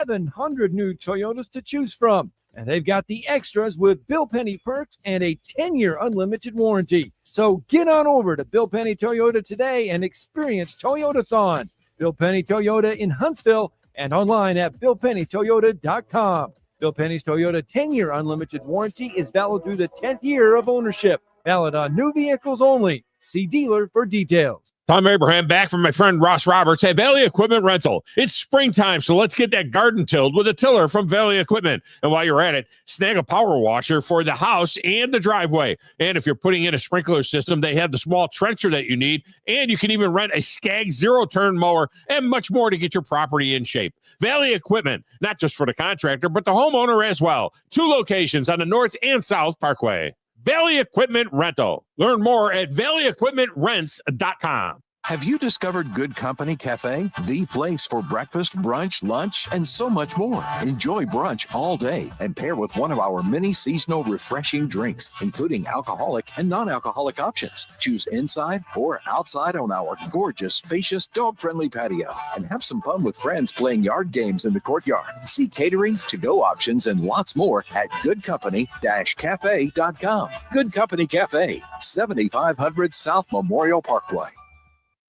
700 new Toyotas to choose from. And they've got the extras with Bill Penny perks and a 10-year unlimited warranty. So get on over to Bill Penny Toyota today and experience Toyotathon. Bill Penny Toyota in Huntsville and online at BillPennyToyota.com. Bill Penny's Toyota 10-year unlimited warranty is valid through the 10th year of ownership. Valid on new vehicles only. See dealer for details. Tom Abraham back from my friend Ross Roberts at Valley Equipment Rental. It's springtime, so let's get that garden tilled with a tiller from Valley Equipment. And while you're at it, snag a power washer for the house and the driveway. And if you're putting in a sprinkler system, they have the small trencher that you need. And you can even rent a Skag zero-turn mower and much more to get your property in shape. Valley Equipment, not just for the contractor, but the homeowner as well. 2 locations on the North and South Parkway. Valley Equipment Rental. Learn more at valleyequipmentrents.com. Have you discovered Good Company Cafe? The place for breakfast, brunch, lunch, and so much more. Enjoy brunch all day and pair with one of our many seasonal refreshing drinks, including alcoholic and non-alcoholic options. Choose inside or outside on our gorgeous, spacious, dog-friendly patio and have some fun with friends playing yard games in the courtyard. See catering, to-go options, and lots more at goodcompany-cafe.com. Good Company Cafe, 7500 South Memorial Parkway.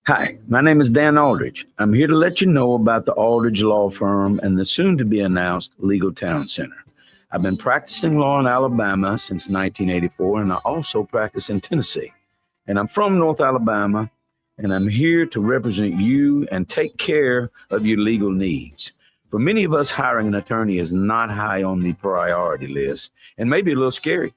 Hi, my name is Dan Aldridge. I'm here to let you know about the Aldridge Law Firm and the soon-to-be-announced Legal Town Center. I've been practicing law in Alabama since 1984, and I also practice in Tennessee. And I'm from North Alabama, and I'm here to represent you and take care of your legal needs. For many of us, hiring an attorney is not high on the priority list and maybe a little scary.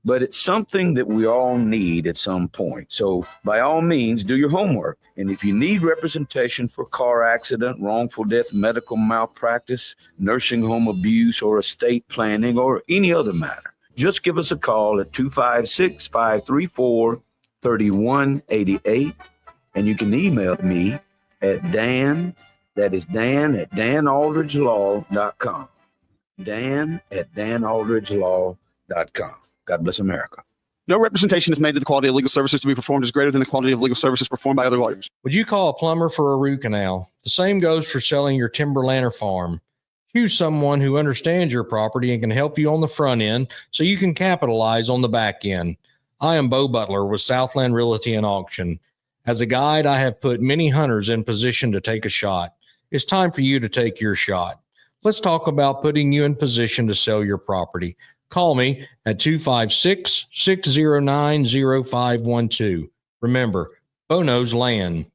But it's something that we all need at some point. So by all means, do your homework. And if you need representation for car accident, wrongful death, medical malpractice, nursing home abuse, or estate planning, or any other matter, just give us a call at 256-534-3188. And you can email me at Dan, that is Dan at danaldridgelaw.com. Dan at danaldridgelaw.com. God bless America. No representation is made that the quality of legal services to be performed is greater than the quality of legal services performed by other lawyers. Would you call a plumber for a root canal? The same goes for selling your timberland or farm. Choose someone who understands your property and can help you on the front end so you can capitalize on the back end. I am Bo Butler with Southland Realty and Auction. As a guide, I have put many hunters in position to take a shot. It's time for you to take your shot. Let's talk about putting you in position to sell your property. Call me at 256-609-0512. Remember, Bo knows land.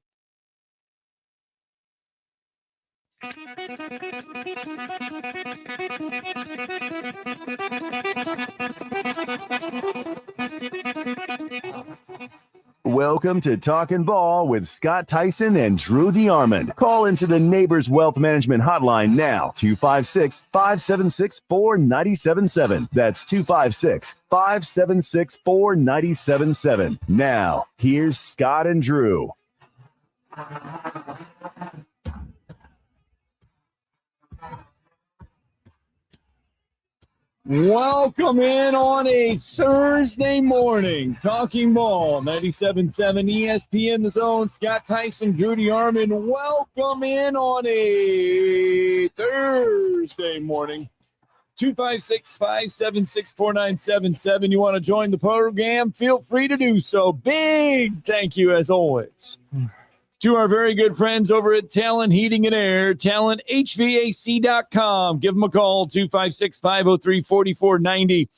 Welcome to Talkin' Ball with Scott Theisen and Drew DeAmond. Call into the Neighbors Wealth Management Hotline now, 256-576-4977. That's 256-576-4977. Now, here's Scott and Drew. Welcome in on a Thursday morning. Talking Ball, 97.7 ESPN The Zone. Scott Theisen, Drew DeAmond. Welcome in on a Thursday morning. 256-576-4977. You want to join the program? Feel free to do so. Big thank you, as always, to our very good friends over at Talent Heating and Air, talenthvac.com. Give them a call, 256-503-4490.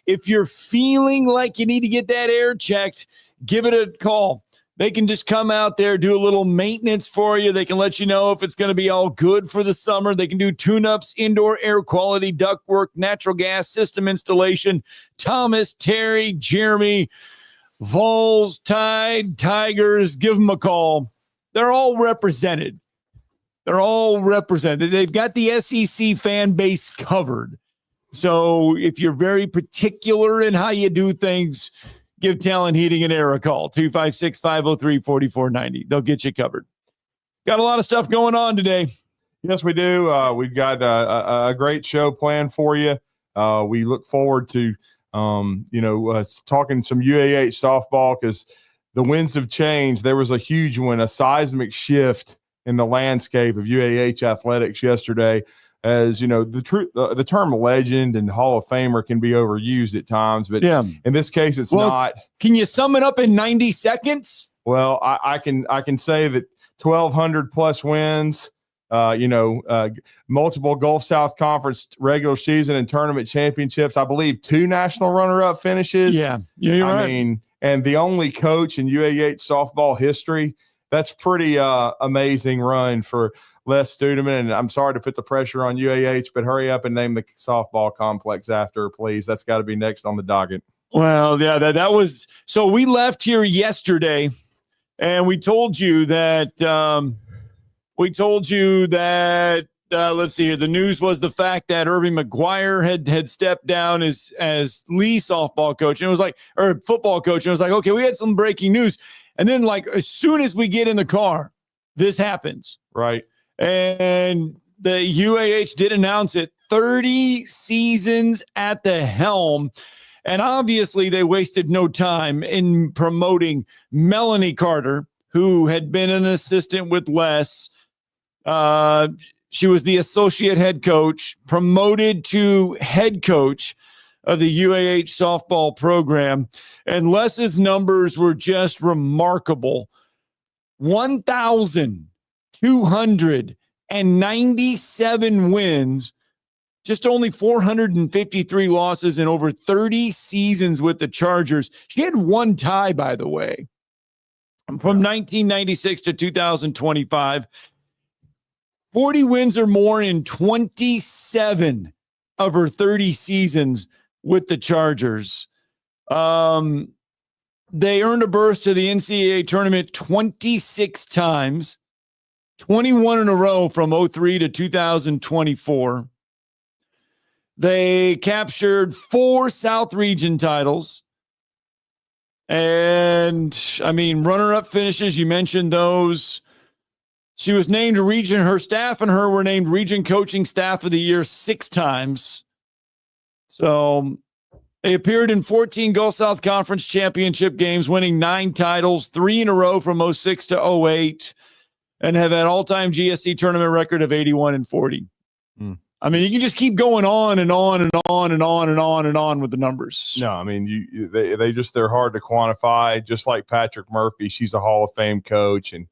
If you're feeling like you need to get that air checked, give it a call. They can just come out there, do a little maintenance for you. They can let you know if it's going to be all good for the summer. They can do tune-ups, indoor air quality, ductwork, natural gas system installation. Thomas, Terry, Jeremy, Vols, Tide, Tigers, give them a call. They're all represented. They've got the SEC fan base covered. So if you're very particular in how you do things, give Talent Heating and Air a call, 256-503-4490. They'll get you covered. Got a lot of stuff going on today. Yes, we do. We've got a great show planned for you. We look forward to, talking some UAH softball because the winds have changed. There was a huge one, a seismic shift in the landscape of UAH athletics yesterday as you know, the term legend and Hall of Famer can be overused at times, but in this case, it's not. Can you sum it up in 90 seconds? Well, I can say that 1,200 plus wins, multiple Gulf South Conference regular season and tournament championships. I believe 2 national runner-up finishes. Yeah, you're right. I mean, and the only coach in UAH softball history. That's pretty amazing run for Les Studeman. And I'm sorry to put the pressure on UAH, but hurry up and name the softball complex after her, please. That's got to be next on the docket. Well, yeah, that was – so we left here yesterday, and we told you that let's see here. The news was the fact that Irving McGuire had stepped down as Lee softball coach, and it was like – or football coach, and it was like, okay, we had some breaking news. And then, like, as soon as we get in the car, this happens. Right. And the UAH did announce it, 30 seasons at the helm. And obviously they wasted no time in promoting Melanie Carter, who had been an assistant with Les. She was the associate head coach, promoted to head coach of the UAH softball program. And Les's numbers were just remarkable. 1,297 wins, just only 453 losses in over 30 seasons with the Chargers. She had 1 tie, by the way, from 1996 to 2025. 40 wins or more in 27 of her 30 seasons with the Chargers. They earned a berth to the NCAA tournament 26 times, 21 in a row from 2003 to 2024. They captured 4 South Region titles. And, I mean, runner-up finishes, you mentioned those. She was named region, her staff and her were named Region Coaching Staff of the Year 6 times. So they appeared in 14 Gulf South Conference championship games, winning 9 titles, 3 in a row from 2006 to 2008, and have an all-time GSC tournament record of 81-40. I mean, you can just keep going on and on and on and on and on and on with the numbers. No, I mean, they're hard to quantify. Just like Patrick Murphy, she's a Hall of Fame coach, and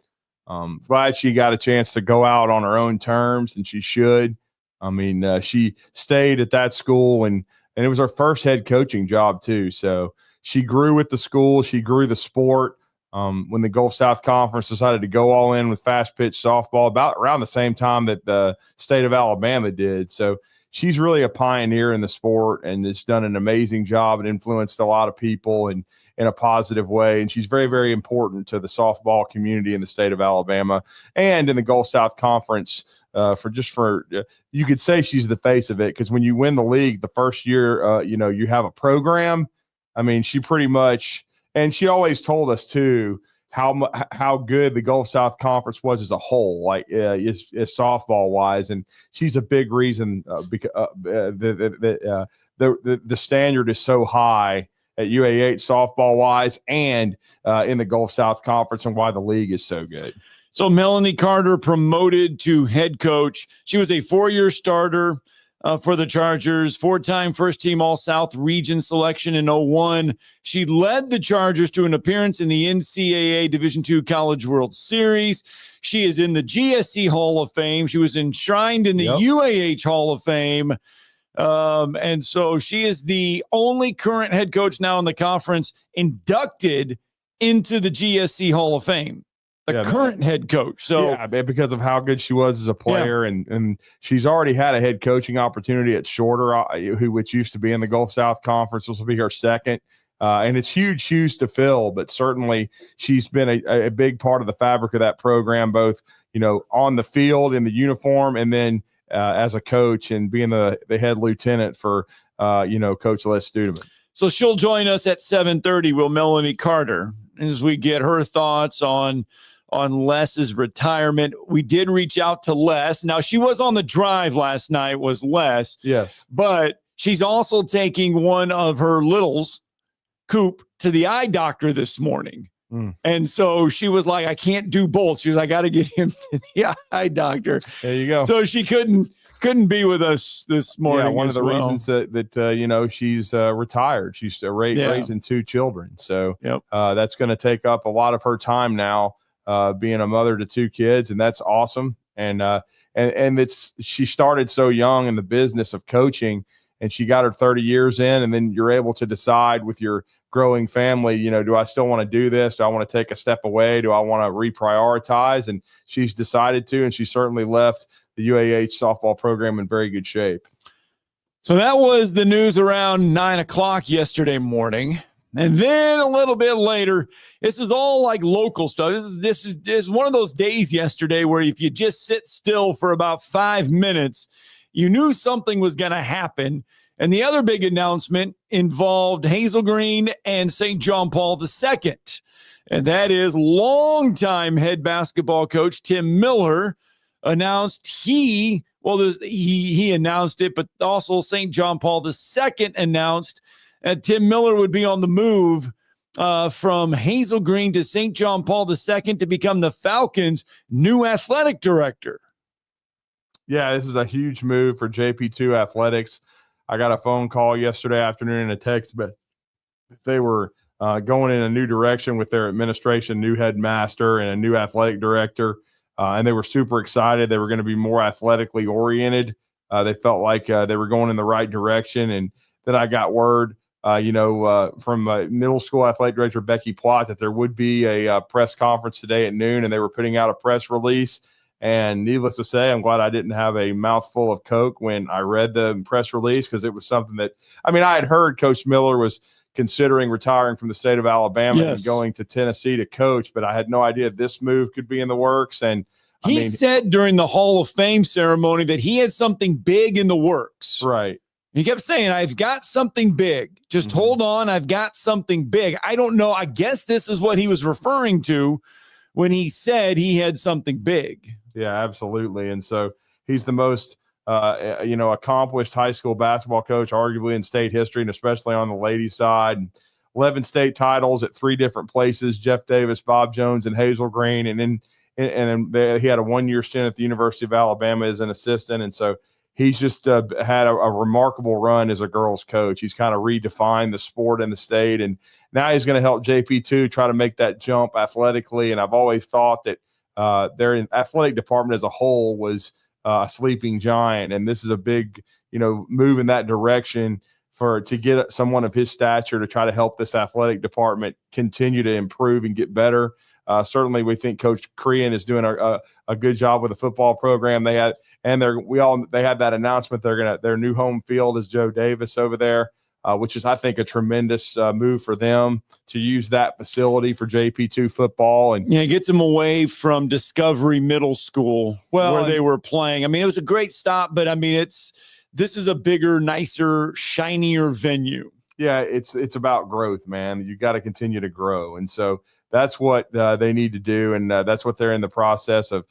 glad she got a chance to go out on her own terms, and she should. I mean, she stayed at that school, and it was her first head coaching job too. So she grew with the school. She grew the sport. When the Gulf South Conference decided to go all in with fast pitch softball, about around the same time that the state of Alabama did. So she's really a pioneer in the sport, and has done an amazing job and influenced a lot of people in a positive way. And she's very, very important to the softball community in the state of Alabama and in the Gulf South Conference. You could say she's the face of it, because when you win the league the first year, you have a program. I mean, she pretty much, and she always told us too how good the Gulf South Conference was as a whole, like is softball wise, and she's a big reason because the standard is so high at UAH softball wise and in the Gulf South Conference, and why the league is so good. So Melanie Carter promoted to head coach. She was a 4-year starter for the Chargers, 4-time first-team All-South Region selection in 2001. She led the Chargers to an appearance in the NCAA Division II College World Series. She is in the GSC Hall of Fame. She was enshrined in the UAH Hall of Fame. And so she is the only current head coach now in the conference inducted into the GSC Hall of Fame. Current head coach. So yeah, because of how good she was as a player, and she's already had a head coaching opportunity at Shorter, which used to be in the Gulf South Conference. This will be her second, and it's huge shoes to fill. But certainly, she's been a big part of the fabric of that program, both on the field in the uniform, and then as a coach and being the head lieutenant for Coach Les Studeman. So she'll join us at 7:30. Will Melanie Carter, as we get her thoughts on Les's retirement. We did reach out to Les. Now, she was on the drive last night, was Les. Yes. But she's also taking one of her littles, Coop, to the eye doctor this morning. And so she was like, I can't do both. She was like, I got to get him to the eye doctor. There you go. So she couldn't couldn't be with us this morning. Yeah, one of as the well. reasons that she's retired. She's raising 2 children, so that's going to take up a lot of her time now, being a mother to 2 kids, and that's awesome. And she started so young in the business of coaching, and she got her 30 years in, and then you're able to decide with your growing family, do I still want to do this? Do I want to take a step away? Do I want to reprioritize? And she's decided to, and she certainly left the UAH softball program in very good shape. So that was the news around 9 o'clock yesterday morning. And then a little bit later, this is all like local stuff. This is one of those days yesterday where if you just sit still for about 5 minutes, you knew something was going to happen. And the other big announcement involved Hazel Green and St. John Paul II. And that is longtime head basketball coach Tim Miller announced he announced it, but also St. John Paul II announced that Tim Miller would be on the move from Hazel Green to St. John Paul II to become the Falcons' new athletic director. Yeah, this is a huge move for JP2 Athletics. I got a phone call yesterday afternoon and a text, but they were going in a new direction with their administration, new headmaster and a new athletic director, and they were super excited. They were going to be more athletically oriented. They felt like they were going in the right direction. And then I got word, from middle school athletic director Becky Plott that there would be a press conference today at noon, and they were putting out a press release. And needless to say, I'm glad I didn't have a mouthful of Coke when I read the press release, because it was something that, I had heard Coach Miller was considering retiring from the state of Alabama and going to Tennessee to coach, but I had no idea this move could be in the works. And he said during the Hall of Fame ceremony that he had something big in the works. Right. He kept saying, I've got something big. Just hold on. I've got something big. I don't know. I guess this is what he was referring to when he said he had something big. Yeah, absolutely. And so he's the most, accomplished high school basketball coach, arguably in state history, and especially on the ladies' side. 11 state titles at 3 different places: Jeff Davis, Bob Jones, and Hazel Green. And then he had a 1-year stint at the University of Alabama as an assistant. And so he's just had a remarkable run as a girls coach. He's kind of redefined the sport in the state, and now he's going to help JP2 try to make that jump athletically. And I've always thought that their athletic department as a whole was a sleeping giant, and this is a big, move in that direction to get someone of his stature to try to help this athletic department continue to improve and get better. Certainly, we think Coach Crean is doing a good job with the football program. They had that announcement. Their new home field is Joe Davis over there, which is, I think, a tremendous move for them to use that facility for JP2 football. And it gets them away from Discovery Middle School where they were playing. It was a great stop, but this is a bigger, nicer, shinier venue. Yeah, it's about growth, man. You got to continue to grow. And so that's what they need to do. And that's what they're in the process of,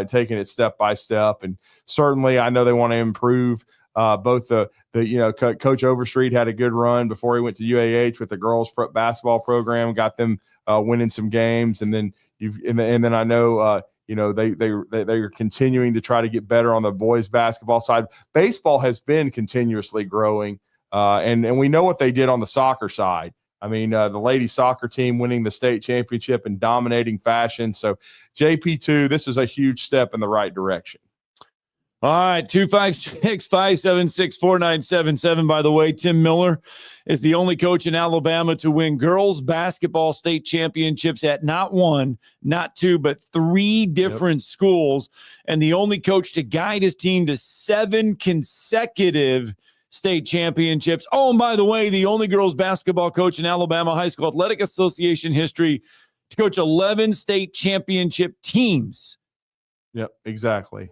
taking it step by step. And certainly I know they want to improve both Coach Overstreet had a good run before he went to UAH with the girls basketball program, got them winning some games. And then then I know, they're continuing to try to get better on the boys basketball side. Baseball has been continuously growing. And we know what they did on the soccer side. The ladies soccer team winning the state championship in dominating fashion. So JP2, this is a huge step in the right direction. All right, 256-576-4977. By the way, Tim Miller is the only coach in Alabama to win girls basketball state championships at not 1, not 2, but 3 different schools, and the only coach to guide his team to 7 consecutive state championships. Oh, and by the way, the only girls basketball coach in Alabama High School Athletic Association history to coach 11 state championship teams. Yep, exactly.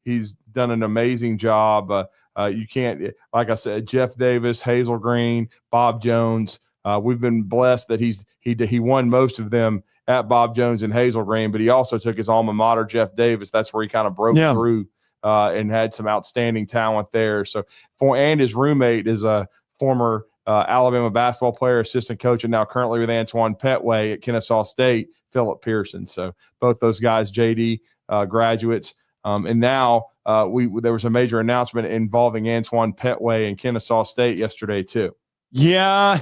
He's done an amazing job. You can't, like I said, Jeff Davis, Hazel Green, Bob Jones. We've been blessed that he won most of them at Bob Jones and Hazel Green, but he also took his alma mater, Jeff Davis. That's where he kind of broke through and had some outstanding talent there. So, and his roommate is a former Alabama basketball player, assistant coach, and now currently with Antoine Petway at Kennesaw State, Philip Pearson. So both those guys, JD graduates. And now there was a major announcement involving Antoine Petway and Kennesaw State yesterday too. Yeah,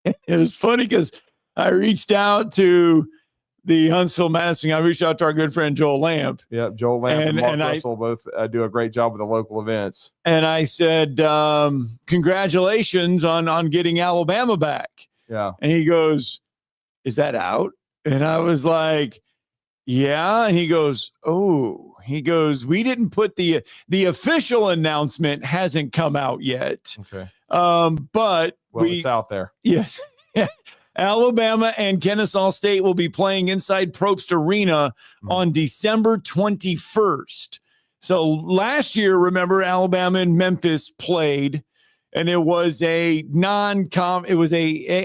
it was funny because I reached out to the Huntsville Madison. I reached out to our good friend Joel Lamp. Yep, Joel Lamp and Mark Russell both do a great job with the local events. And I said, congratulations on getting Alabama back. Yeah. And he goes, is that out? And I was like, yeah. And he goes, we didn't put the official announcement hasn't come out yet. Okay. But it's out there. Yes. Alabama and Kennesaw State will be playing inside Probst Arena on December 21st. So last year, remember, Alabama and Memphis played, and it was a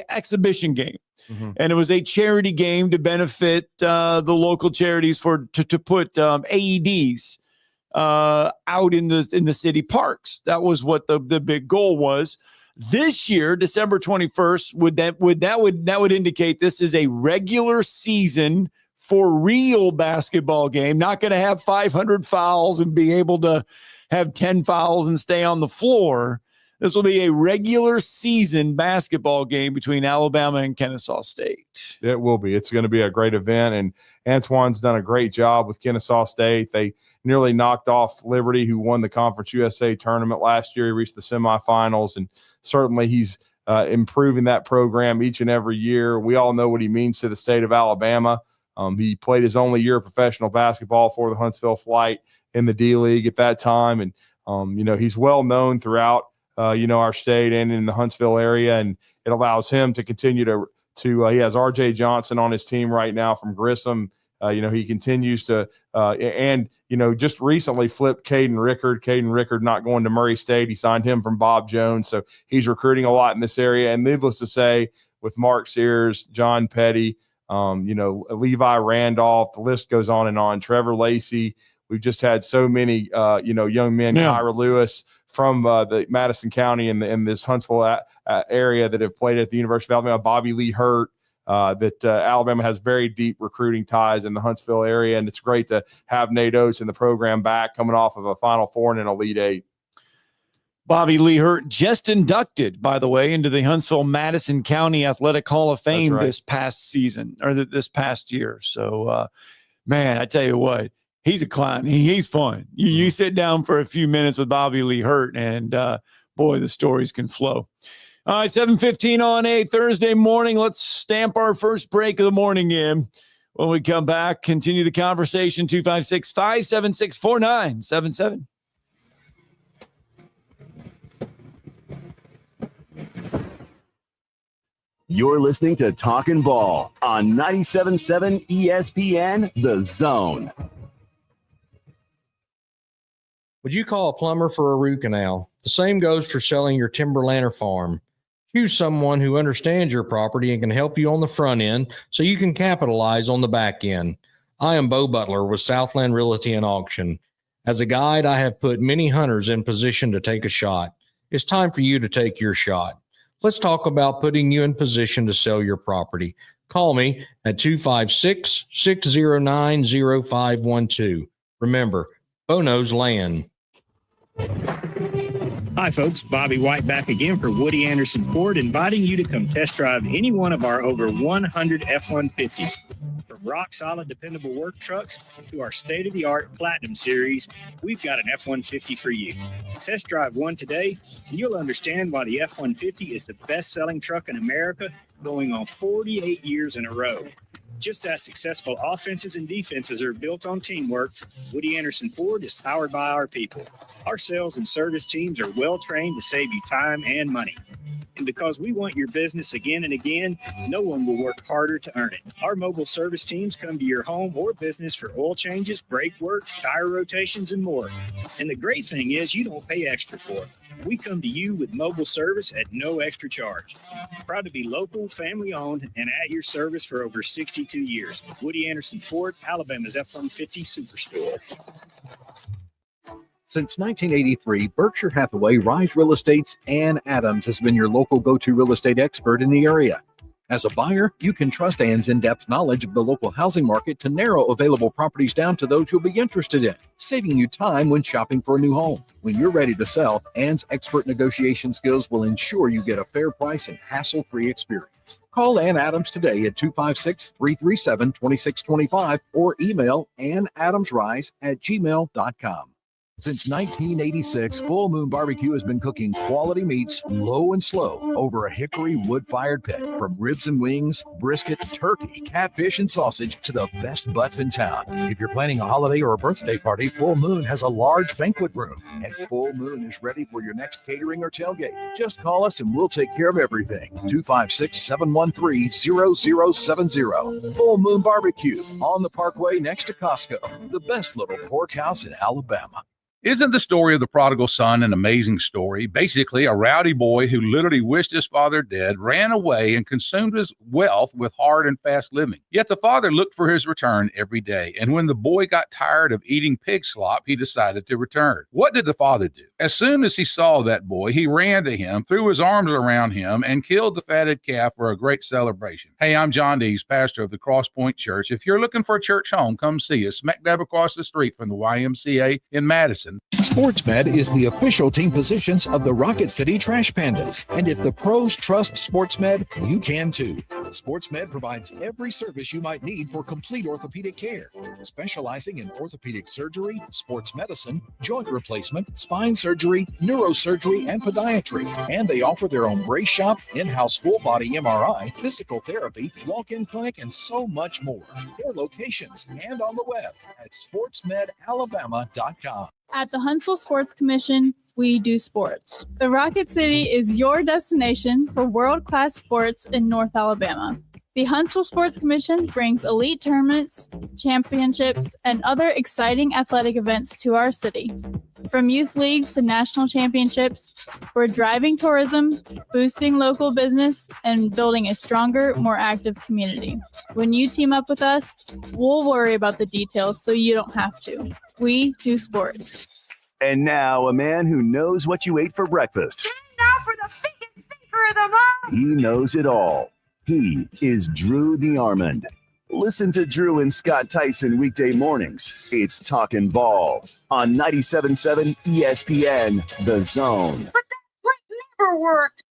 exhibition game. Mm-hmm. And it was a charity game to benefit the local charities to put AEDs out in the city parks. That was what the big goal was. This year, December 21st, would indicate this is a regular season for real basketball game. Not going to have 500 fouls and be able to have 10 fouls and stay on the floor. This will be a regular season basketball game between Alabama and Kennesaw State. It will be. It's going to be a great event, and Antoine's done a great job with Kennesaw State. They nearly knocked off Liberty, who won the Conference USA tournament last year. He reached the semifinals, and certainly he's improving that program each and every year. We all know what he means to the state of Alabama. He played his only year of professional basketball for the Huntsville Flight in the D-League at that time, and he's well known throughout our state and in the Huntsville area, and it allows him to continue to he has RJ Johnson on his team right now from Grissom. He continues to just recently flipped Caden Rickard. Caden Rickard not going to Murray State. He signed him from Bob Jones. So he's recruiting a lot in this area. And needless to say, with Mark Sears, John Petty, Levi Randolph, the list goes on and on. Trevor Lacey. We've just had so many, young men, Kyra Lewis from the Madison County in this Huntsville area that have played at the University of Alabama. Bobby Lee Hurt. That Alabama has very deep recruiting ties in the Huntsville area, and it's great to have Nate Oates in the program back, coming off of a Final Four and an Elite Eight. Bobby Lee Hurt just inducted, by the way, into the Huntsville Madison County Athletic Hall of Fame this past season, or this past year. So, man, I tell you what, he's a clown. He's fun. You sit down for a few minutes with Bobby Lee Hurt, and boy, the stories can flow. All right, 7:15 on a Thursday morning. Let's stamp our first break of the morning in. When we come back, continue the conversation, 256-576-4977. You're listening to Talkin' Ball on 97.7 ESPN, The Zone. Would you call a plumber for a root canal? The same goes for selling your timberland or farm. Choose someone who understands your property and can help you on the front end so you can capitalize on the back end. I am Bo Butler with Southland Realty and Auction. As a guide, I have put many hunters in position to take a shot. It's time for you to take your shot. Let's talk about putting you in position to sell your property. Call me at 256-609-0512. Remember, Bo knows land. Hi, folks. Bobby White back again for Woody Anderson Ford, inviting you to come test drive any one of our over 100 F-150s. From rock-solid, dependable work trucks to our state-of-the-art Platinum Series, we've got an F-150 for you. Test drive one today, and you'll understand why the F-150 is the best-selling truck in America, going on 48 years in a row. Just as successful offenses and defenses are built on teamwork, Woody Anderson Ford is powered by our people. Our sales and service teams are well-trained to save you time and money. And because we want your business again and again, no one will work harder to earn it. Our mobile service teams come to your home or business for oil changes, brake work, tire rotations, and more. And the great thing is you don't pay extra for it. We come to you with mobile service at no extra charge. Proud to be local, family-owned, and at your service for over 62 years. Woody Anderson Ford, Alabama's F-150 Superstore. Since 1983, Berkshire Hathaway Rise Real Estate's Ann Adams has been your local go-to real estate expert in the area. As a buyer, you can trust Ann's in-depth knowledge of the local housing market to narrow available properties down to those you'll be interested in, saving you time when shopping for a new home. When you're ready to sell, Ann's expert negotiation skills will ensure you get a fair price and hassle-free experience. Call Ann Adams today at 256-337-2625 or email annadamsrise@gmail.com. Since 1986, Full Moon Barbecue has been cooking quality meats low and slow over a hickory wood-fired pit. From ribs and wings, brisket, turkey, catfish, and sausage to the best butts in town. If you're planning a holiday or a birthday party, Full Moon has a large banquet room. And Full Moon is ready for your next catering or tailgate. Just call us and we'll take care of everything. 256-713-0070. Full Moon Barbecue on the Parkway next to Costco. The best little pork house in Alabama. Isn't the story of the prodigal son an amazing story? Basically, a rowdy boy who literally wished his father dead, ran away, and consumed his wealth with hard and fast living. Yet the father looked for his return every day, and when the boy got tired of eating pig slop, he decided to return. What did the father do? As soon as he saw that boy, he ran to him, threw his arms around him, and killed the fatted calf for a great celebration. Hey, I'm John Dees, pastor of the Cross Point Church. If you're looking for a church home, come see us, smack dab across the street from the YMCA in Madison. SportsMed is the official team physicians of the Rocket City Trash Pandas. And if the pros trust SportsMed, you can too. SportsMed provides every service you might need for complete orthopedic care, specializing in orthopedic surgery, sports medicine, joint replacement, spine surgery, neurosurgery, and podiatry. And they offer their own brace shop, in-house full-body MRI, physical therapy, walk-in clinic, and so much more. 4 locations and on the web at sportsmedalabama.com. At the Huntsville Sports Commission, we do sports. The Rocket City is your destination for world-class sports in North Alabama. The Huntsville Sports Commission brings elite tournaments, championships, and other exciting athletic events to our city. From youth leagues to national championships, we're driving tourism, boosting local business, and building a stronger, more active community. When you team up with us, we'll worry about the details so you don't have to. We do sports. And now a man who knows what you ate for breakfast. Now for the biggest thinker of them all. He knows it all. He is Drew DeAmond. Listen to Drew and Scott Tyson weekday mornings. It's Talkin' Ball on 97.7 ESPN, The Zone. But that trick never worked.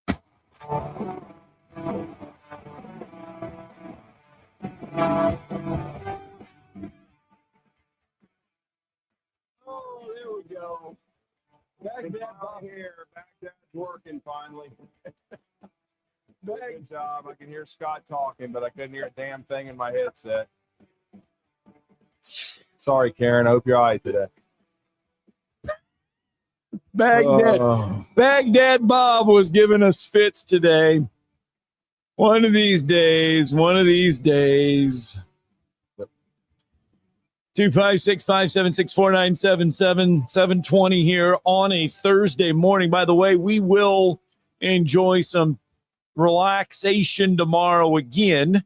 Oh, there we go. Back here. Back working finally. Good job. I can hear Scott talking, but I couldn't hear a damn thing in my headset. Sorry, Karen. I hope you're all right today. Baghdad Bob was giving us fits today. One of these days. 256-576-4977, 720 here on a Thursday morning. By the way, we will enjoy some relaxation tomorrow again.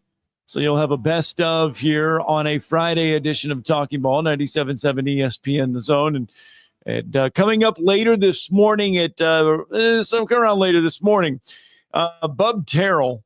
So you'll have a best of here on a Friday edition of Talking Ball, 97.7 ESPN, The Zone. And coming up later this morning Bub Terrell,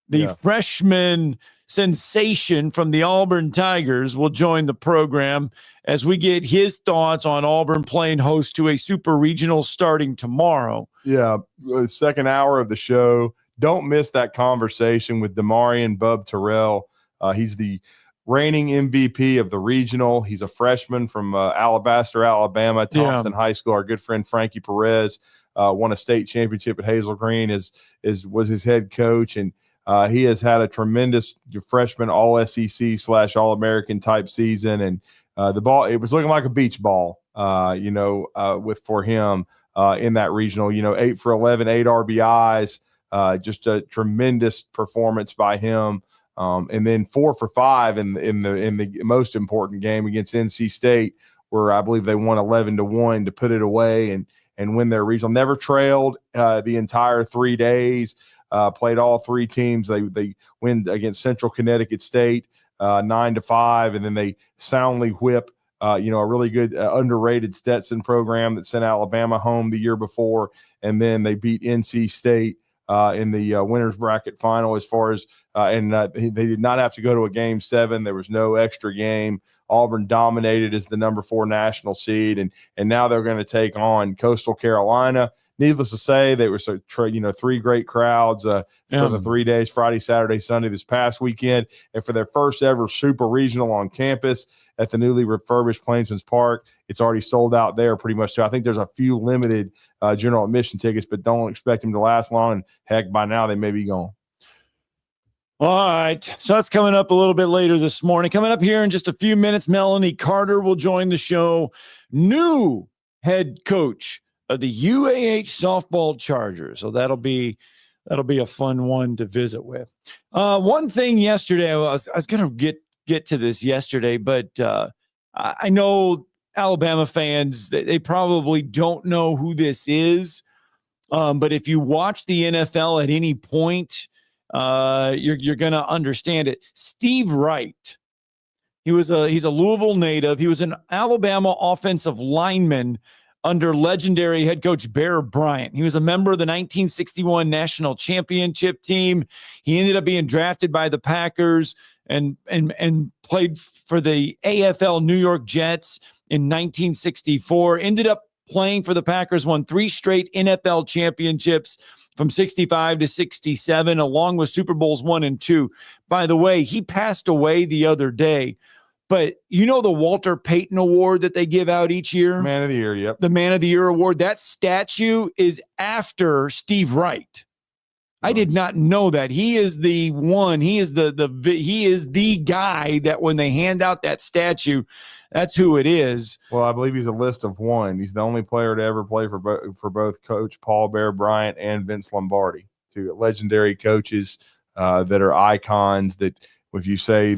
the freshman sensation from the Auburn Tigers, will join the program as we get his thoughts on Auburn playing host to a super regional starting tomorrow. Yeah, the second hour of the show. Don't miss that conversation with Demarion Bub Terrell. He's the reigning MVP of the regional. He's a freshman from Alabaster, Alabama, Thompson High School. Our good friend Frankie Perez won a state championship at Hazel Green, was his head coach, and he has had a tremendous freshman All-SEC / All-American type season, and the ball, it was looking like a beach ball, for him in that regional. 8 for 11, 8 RBIs. Just a tremendous performance by him. And then 4 for 5 in the most important game against NC State, where I believe they won 11-1 to put it away and win their regional. Never trailed the entire 3 days. Played all 3 teams. They win against Central Connecticut State 9-5, and then they soundly whip a really good underrated Stetson program that sent Alabama home the year before, and then they beat NC State in the winners bracket final as far as they did not have to go to a game 7. There was no extra game. Auburn dominated as the number 4 national seed, and now they're going to take on Coastal Carolina. Needless to say, they were 3 great crowds for the 3 days, Friday, Saturday, Sunday this past weekend, and for their first ever super regional on campus at the newly refurbished Plainsman's Park. It's already sold out there pretty much. So I think there's a few limited general admission tickets, but don't expect them to last long. And heck, by now they may be gone. All right. So that's coming up a little bit later this morning. Coming up here in just a few minutes, Melanie Carter will join the show. New head coach of the UAH softball Chargers. So that'll be a fun one to visit with. One thing yesterday, I was going to get to this yesterday, but I know Alabama fans, they probably don't know who this is. But if you watch the NFL at any point, you're going to understand it. Steve Wright, he's a Louisville native. He was an Alabama offensive lineman under legendary head coach Bear Bryant. He was a member of the 1961 national championship team. He ended up being drafted by the Packers and played for the AFL New York Jets in 1964. Ended up playing for the Packers, won 3 straight NFL championships from 65 to 67, along with Super Bowls 1 and 2. By the way, he passed away the other day. But you know the Walter Payton Award that they give out each year? Man of the Year, yep. The Man of the Year Award. That statue is after Steve Wright. I did not know that. He is the one. He is the guy that when they hand out that statue, that's who it is. Well, I believe he's a list of one. He's the only player to ever play for both Coach Paul Bear Bryant and Vince Lombardi, 2 legendary coaches that are icons. That if you say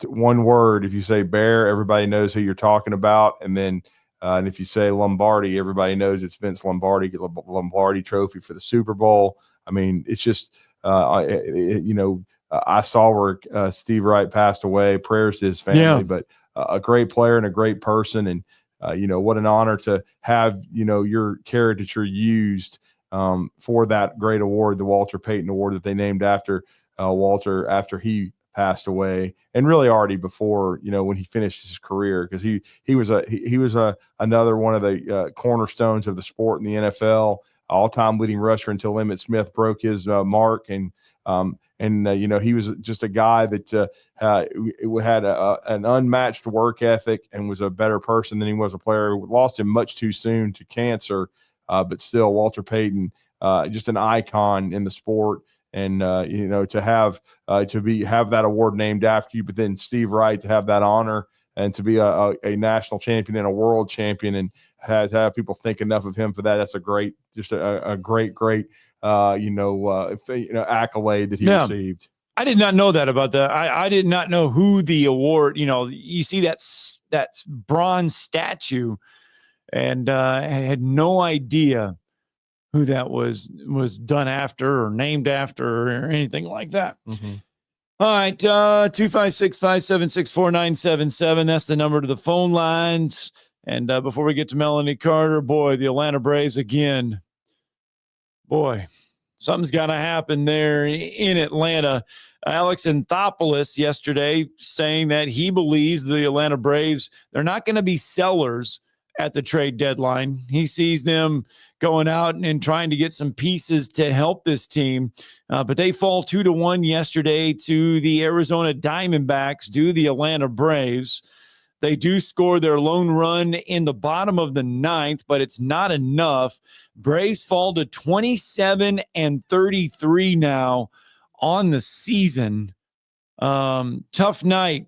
one word, if you say Bear, everybody knows who you're talking about, and then. And if you say Lombardi, everybody knows it's Vince Lombardi, get the Lombardi trophy for the Super Bowl. I mean, it's just, I saw where Steve Wright passed away. Prayers to his family, but a great player and a great person. And, what an honor to have, your caricature used for that great award, the Walter Payton Award that they named after Walter after he passed away, and really already before, when he finished his career, because he was another one of the cornerstones of the sport in the NFL, all-time leading rusher until Emmitt Smith broke his mark, and he was just a guy that had an unmatched work ethic and was a better person than he was a player. We lost him much too soon to cancer, but still, Walter Payton, just an icon in the sport. And to have that award named after you, but then Steve Wright to have that honor and to be a national champion and a world champion, and have people think enough of him for that. That's a great accolade that he received. I did not know that about that. I did not know who the award. You see that bronze statue, and I had no idea who that was done after or named after or anything like that. Mm-hmm. All right, 256-576-4977. That's the number to the phone lines. And before we get to Melanie Carter, boy, the Atlanta Braves again. Boy, something's got to happen there in Atlanta. Alex Anthopoulos yesterday saying that he believes the Atlanta Braves, they're not going to be sellers at the trade deadline. He sees them going out and trying to get some pieces to help this team. But they fall 2-1 yesterday to the Arizona Diamondbacks, to the Atlanta Braves. They do score their lone run in the bottom of the 9th, but it's not enough. Braves fall to 27-33 now on the season. Tough night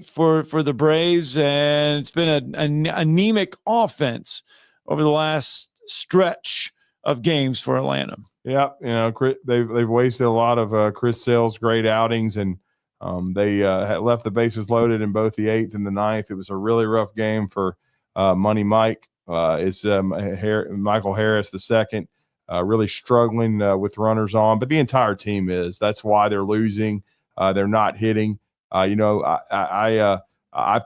for the Braves, and it's been an anemic offense over the last stretch of games for Atlanta. Yeah, they've wasted a lot of Chris Sale's great outings, and they had left the bases loaded in both the 8th and the 9th. It was a really rough game for Money Mike. It's Michael Harris II, really struggling with runners on, but the entire team is. That's why they're losing. They're not hitting. I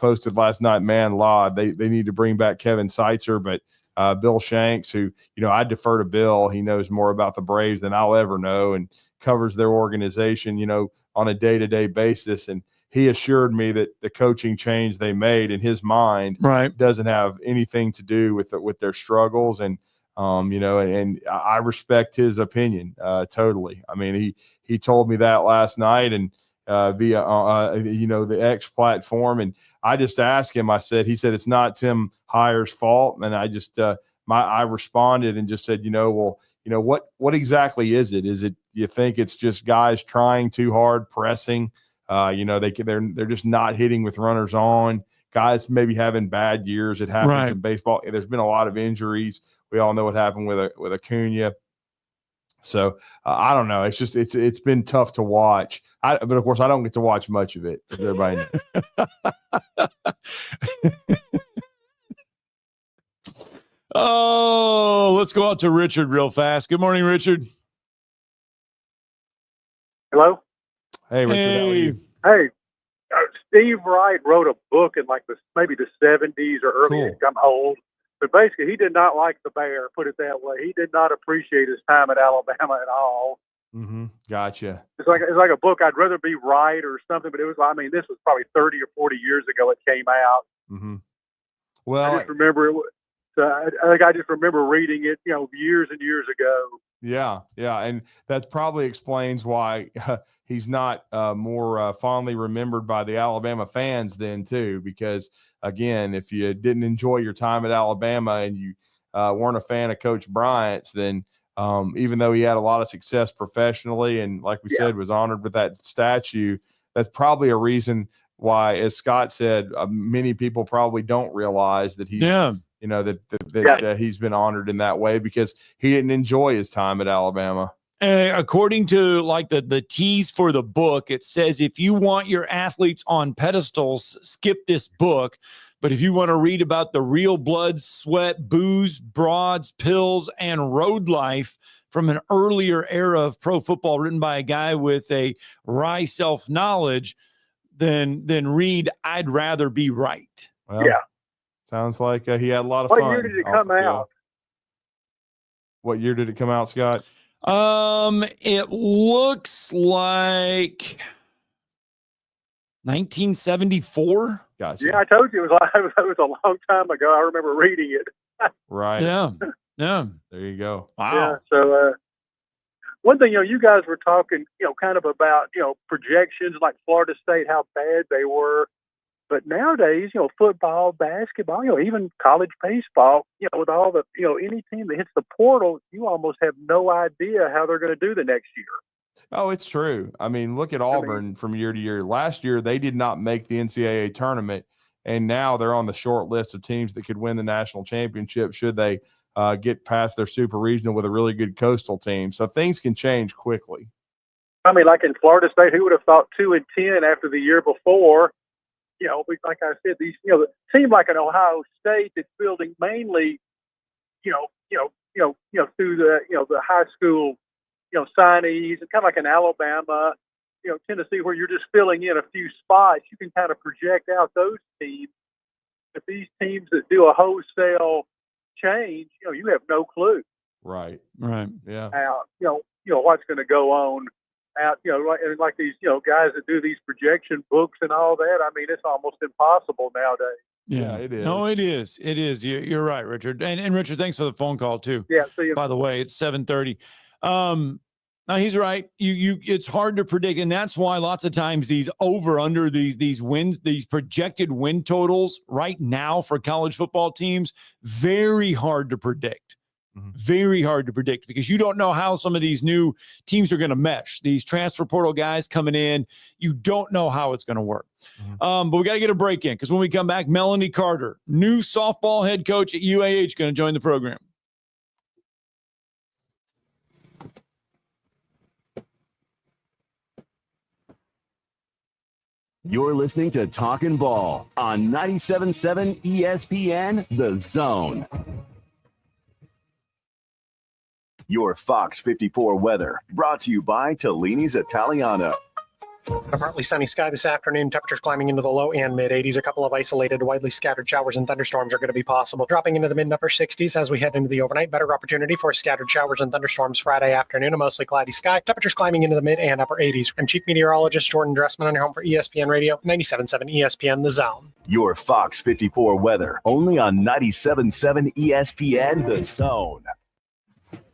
posted last night, man, they need to bring back Kevin Seitzer, but Bill Shanks, who, I defer to Bill. He knows more about the Braves than I'll ever know and covers their organization, on a day-to-day basis. And he assured me that the coaching change they made in his mind doesn't have anything to do with their struggles. And, and I respect his opinion totally. I mean, he told me that last night and via, the X platform. And I just asked him, he said, it's not Tim Heyer's fault. And I just, I responded and just said, what exactly is it? Is it, you think it's just guys trying too hard, pressing, they're just not hitting with runners on, guys maybe having bad years. It happens in baseball. There's been a lot of injuries. We all know what happened with Acuna. So I don't know. It's just, it's been tough to watch. But of course I don't get to watch much of it, as everybody knows. Oh, let's go out to Richard real fast. Good morning, Richard. Hello. Hey, Richard. Hey. How are you? Hey, Steve Wright wrote a book in maybe the 70s or early. Cool. I'm old, but basically he did not like the Bear. Put it that way. He did not appreciate his time at Alabama at all. Mm-hmm. Gotcha. It's like a book. I'd rather be right or something, but it was. I mean, this was probably 30 or 40 years ago. It came out. Mm-hmm. Well, I just remember it. I think I just remember reading it, years and years ago. Yeah, and that probably explains why he's not more fondly remembered by the Alabama fans then too. Because again, if you didn't enjoy your time at Alabama and you weren't a fan of Coach Bryant's, then even though he had a lot of success professionally and, like we said, was honored with that statue, that's probably a reason why, as Scott said, many people probably don't realize that he's. That he's been honored in that way because he didn't enjoy his time at Alabama. According to the tease for the book, it says if you want your athletes on pedestals, skip this book. But if you want to read about the real blood, sweat, booze, broads, pills, and road life from an earlier era of pro football written by a guy with a wry self-knowledge, then read I'd Rather Be Right. Well, sounds like he had a lot of fun. What year did it come out? What year did it come out, Scott? It looks like 1974. Gotcha. Yeah, I told you it was a long time ago. I remember reading it. Right. Yeah. There you go. Wow. Yeah. So one thing, you guys were talking, kind of about, projections like Florida State, how bad they were. But nowadays, football, basketball, even college baseball, with all the, any team that hits the portal, you almost have no idea how they're going to do the next year. Oh, it's true. I mean, look at Auburn from year to year. Last year, they did not make the NCAA tournament, and now they're on the short list of teams that could win the national championship should they get past their super regional with a really good coastal team. So things can change quickly. I mean, like in Florida State, who would have thought 2-10 after the year before? Like I said, these, the team like an Ohio State that's building mainly, through the high school, signees, and kind of like an Alabama, Tennessee, where you're just filling in a few spots. You can kind of project out those teams. But these teams that do a wholesale change, you have no clue. Right. Yeah. How, what's going to go on out, like these, guys that do these projection books and all that. I mean, it's almost impossible nowadays. Yeah, it is. No, it is. It is. You're right, Richard. And Richard, thanks for the phone call too. Yeah. See, by the way, it's 7:30. Now he's right. It's hard to predict, and that's why lots of times these over/under these wins, these projected win totals right now for college football teams, very hard to predict. Very hard to predict because you don't know how some of these new teams are going to mesh. These transfer portal guys coming in, you don't know how it's going to work. But we got to get a break in because when we come back, Melanie Carter, new softball head coach at UAH, going to join the program. You're listening to Talkin' Ball on 97.7 ESPN, The Zone. Your Fox 54 weather brought to you by Tellini's Italiano. A partly sunny sky this afternoon. Temperatures climbing into the low and mid 80s. A couple of isolated, widely scattered showers and thunderstorms are going to be possible. Dropping into the mid upper 60s as we head into the overnight. Better opportunity for scattered showers and thunderstorms Friday afternoon. A mostly cloudy sky. Temperatures climbing into the mid and upper 80s. I'm Chief Meteorologist Jordan Dressman on your home for ESPN Radio, 97.7 ESPN The Zone. Your Fox 54 weather, only on 97.7 ESPN The Zone.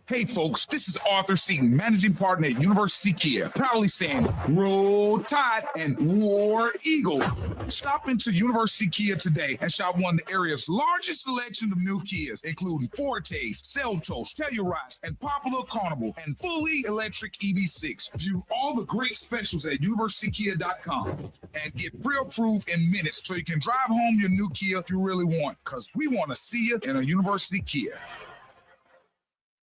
Hey folks, this is Arthur Seaton, managing partner at University Kia, proudly saying Roll Tide and War Eagle. Stop into University Kia today and shop one of the area's largest selection of new Kias, including Fortes, Seltos, Telluride, and Popular Carnival, and fully electric EV6. View all the great specials at universitykia.com and get pre-approved in minutes so you can drive home your new Kia if you really want, because we want to see you in a University Kia.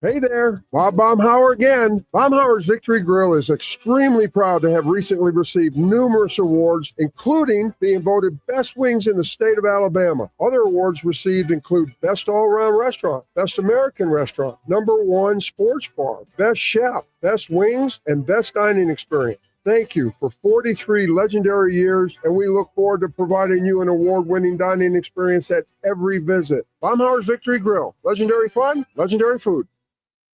Hey there, Bob Baumhauer again. Baumhauer's Victory Grill is extremely proud to have recently received numerous awards, including being voted Best Wings in the state of Alabama. Other awards received include Best All-Around Restaurant, Best American Restaurant, #1 Sports Bar, Best Chef, Best Wings, and Best Dining Experience. Thank you for 43 legendary years, and we look forward to providing you an award-winning dining experience at every visit. Baumhauer's Victory Grill. Legendary fun, legendary food.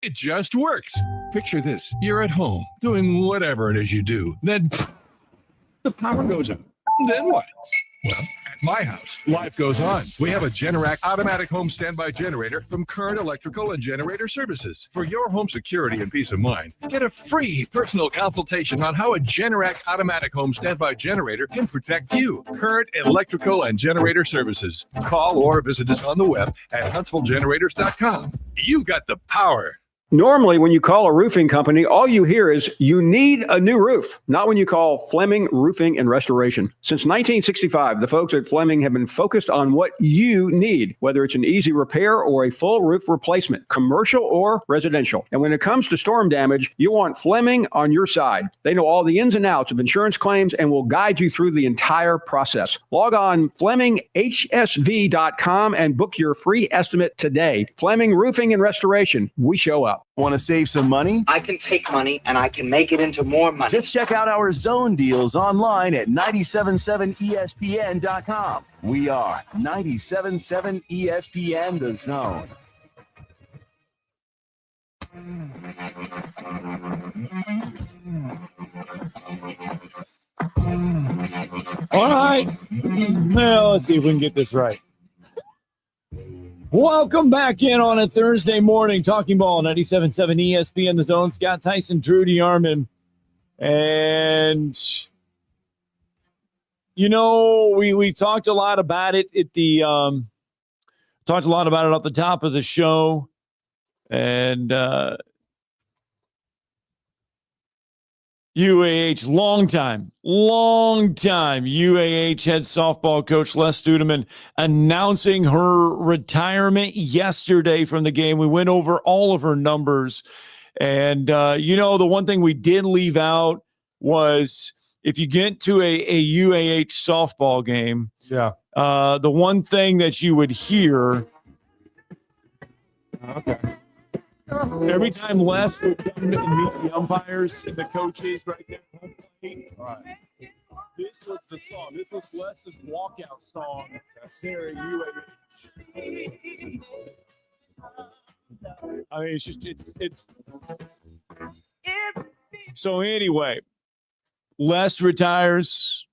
It just works. Picture this. You're at home doing whatever it is you do. Then the power goes out. Then what? Well, at my house, life goes on. We have a Generac automatic home standby generator from Current Electrical and Generator Services. For your home security and peace of mind, get a free personal consultation on how a Generac automatic home standby generator can protect you. Current Electrical and Generator Services. Call or visit us on the web at HuntsvilleGenerators.com. You've got the power. Normally, when you call a roofing company, all you hear is you need a new roof. Not when you call Fleming Roofing and Restoration. Since 1965, the folks at Fleming have been focused on what you need, whether it's an easy repair or a full roof replacement, commercial or residential. And when it comes to storm damage, you want Fleming on your side. They know all the ins and outs of insurance claims and will guide you through the entire process. Log on FlemingHSV.com and book your free estimate today. Fleming Roofing and Restoration. We show up. Want to save some money? I can take money and I can make it into more money. Just check out our zone deals online at 977ESPN.com. We are 97.7 ESPN The Zone. All right. Well, let's see if we can get this right. Welcome back in on a Thursday morning. Talking Ball, 97.7 ESPN The Zone. Scott Tyson, Drew DeArmond. And, you know, we talked a lot about it at the talked a lot about it at the top of the show. And UAH, long time UAH head softball coach Les Studeman announcing her retirement yesterday from the game. We went over all of her numbers. And, you know, the one thing we did leave out was if you get to a UAH softball game, the one thing that you would hear every time Les would come and meet the umpires and the coaches right there. Right. This was the song. This was Les's walkout song. There at UAH. I mean, it's just it's. So anyway, Les retires.